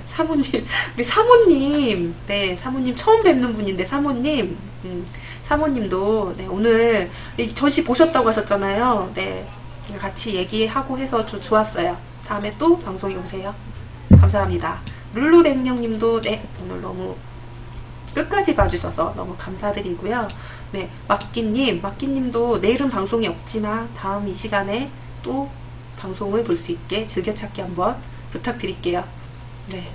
우리 사모님, 네, 사모님 처음 뵙는 분인데, 사모님도, 네, 오늘 전시 보셨다고 하셨잖아요. 네, 같이 얘기하고 해서 좀 좋았어요. 다음에 또 방송에 오세요. 감사합니다. 룰루백령님도, 네, 오늘 너무 끝까지 봐주셔서 너무 감사드리고요. 네, 막기님도 내일은 방송이 없지만 다음 이 시간에 또 방송을 볼 수 있게 즐겨찾기 한번 부탁드릴게요. 네.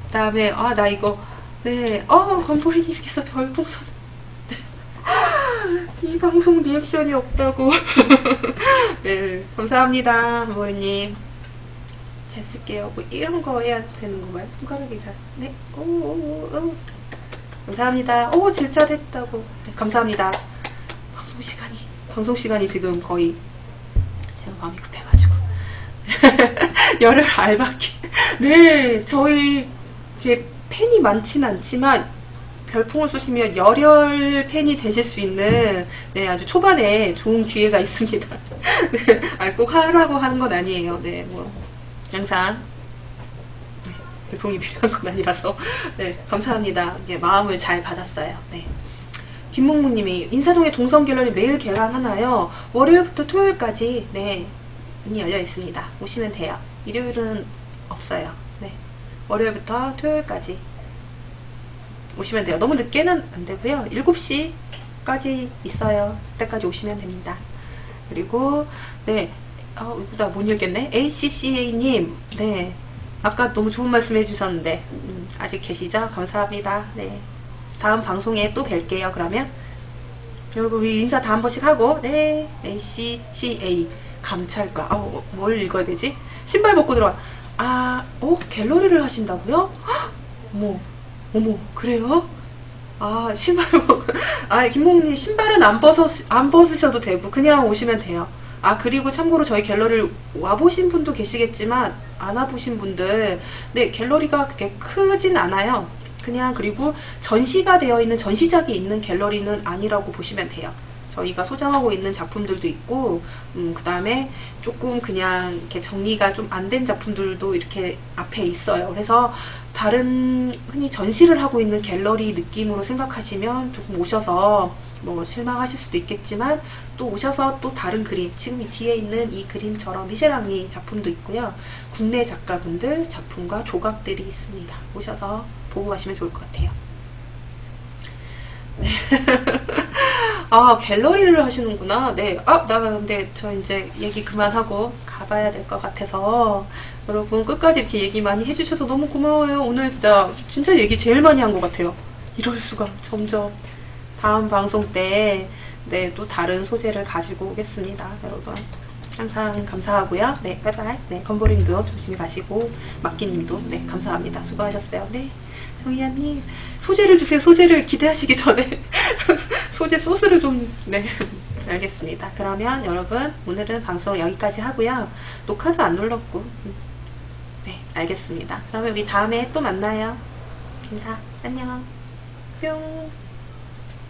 그 다음에, 나 이거, 네, 건보리님께서 별풍선. 이 방송 리액션이 없다고. 네, 감사합니다, 건보리님. 잘 쓸게요. 뭐, 이런 거 해야 되는 건가요? 손가락이 잘. 네, 감사합니다. 질차됐다고. 네, 감사합니다. 방송 시간이 지금 거의, 제가 마음이 급해가지고. 열혈 알바기. 네, 저희 이게 팬이 많지는 않지만 별풍을 쏘시면 열혈 팬이 되실 수 있는 네 아주 초반에 좋은 기회가 있습니다. 네, 꼭 하라고 하는 건 아니에요. 네, 뭐 항상 네, 별풍이 필요한 건 아니라서 네 감사합니다. 네, 마음을 잘 받았어요. 네. 김묵묵님이 인사동에 동성갤러리 매일 개관하나요? 월요일부터 토요일까지 네. 문이 열려 있습니다. 오시면 돼요. 일요일은 없어요. 네. 월요일부터 토요일까지 오시면 돼요. 너무 늦게는 안 되고요. 7시까지 있어요. 그때까지 오시면 됩니다. 그리고 네. 나 못 읽겠네. ACCA님, 네. 아까 너무 좋은 말씀 해주셨는데 아직 계시죠? 감사합니다. 네. 다음 방송에 또 뵐게요. 그러면 여러분 우리 인사 다 한 번씩 하고 네. ACCA 감찰과 뭘 읽어야 되지? 신발 벗고 들어와. 갤러리를 하신다고요? 어머 그래요? 신발 벗고 김몽님 신발은 안 벗으셔도 되고 그냥 오시면 돼요. 그리고 참고로 저희 갤러리를 와보신 분도 계시겠지만 안 와보신 분들 네 갤러리가 그렇게 크진 않아요. 그냥 그리고 전시가 되어 있는 전시작이 있는 갤러리는 아니라고 보시면 돼요. 저희가 소장하고 있는 작품들도 있고 그 다음에 조금 그냥 이렇게 정리가 좀 안 된 작품들도 이렇게 앞에 있어요. 그래서 다른 흔히 전시를 하고 있는 갤러리 느낌으로 생각하시면 조금 오셔서 뭐 실망하실 수도 있겠지만 또 오셔서 또 다른 그림 지금 이 뒤에 있는 이 그림처럼 미셸 앙리 작품도 있고요. 국내 작가분들 작품과 조각들이 있습니다. 오셔서 보고 가시면 좋을 것 같아요. 네. 갤러리를 하시는구나. 네. 나 근데 저 이제 얘기 그만하고 가봐야 될 것 같아서 여러분 끝까지 이렇게 얘기 많이 해주셔서 너무 고마워요. 오늘 진짜 얘기 제일 많이 한 것 같아요. 이럴 수가. 점점 다음 방송 때 네, 또 다른 소재를 가지고 오겠습니다. 여러분 항상 감사하고요. 네, 바이바이. 네, 건보림도 조심히 가시고 막기님도 네, 감사합니다. 수고하셨어요. 네. 정희아님 소재를 주세요. 소재를 기대하시기 전에 소재 소스를 좀 네 알겠습니다. 그러면 여러분 오늘은 방송 여기까지 하고요. 녹화도 안 눌렀고 네 알겠습니다. 그러면 우리 다음에 또 만나요. 인사 안녕 뿅.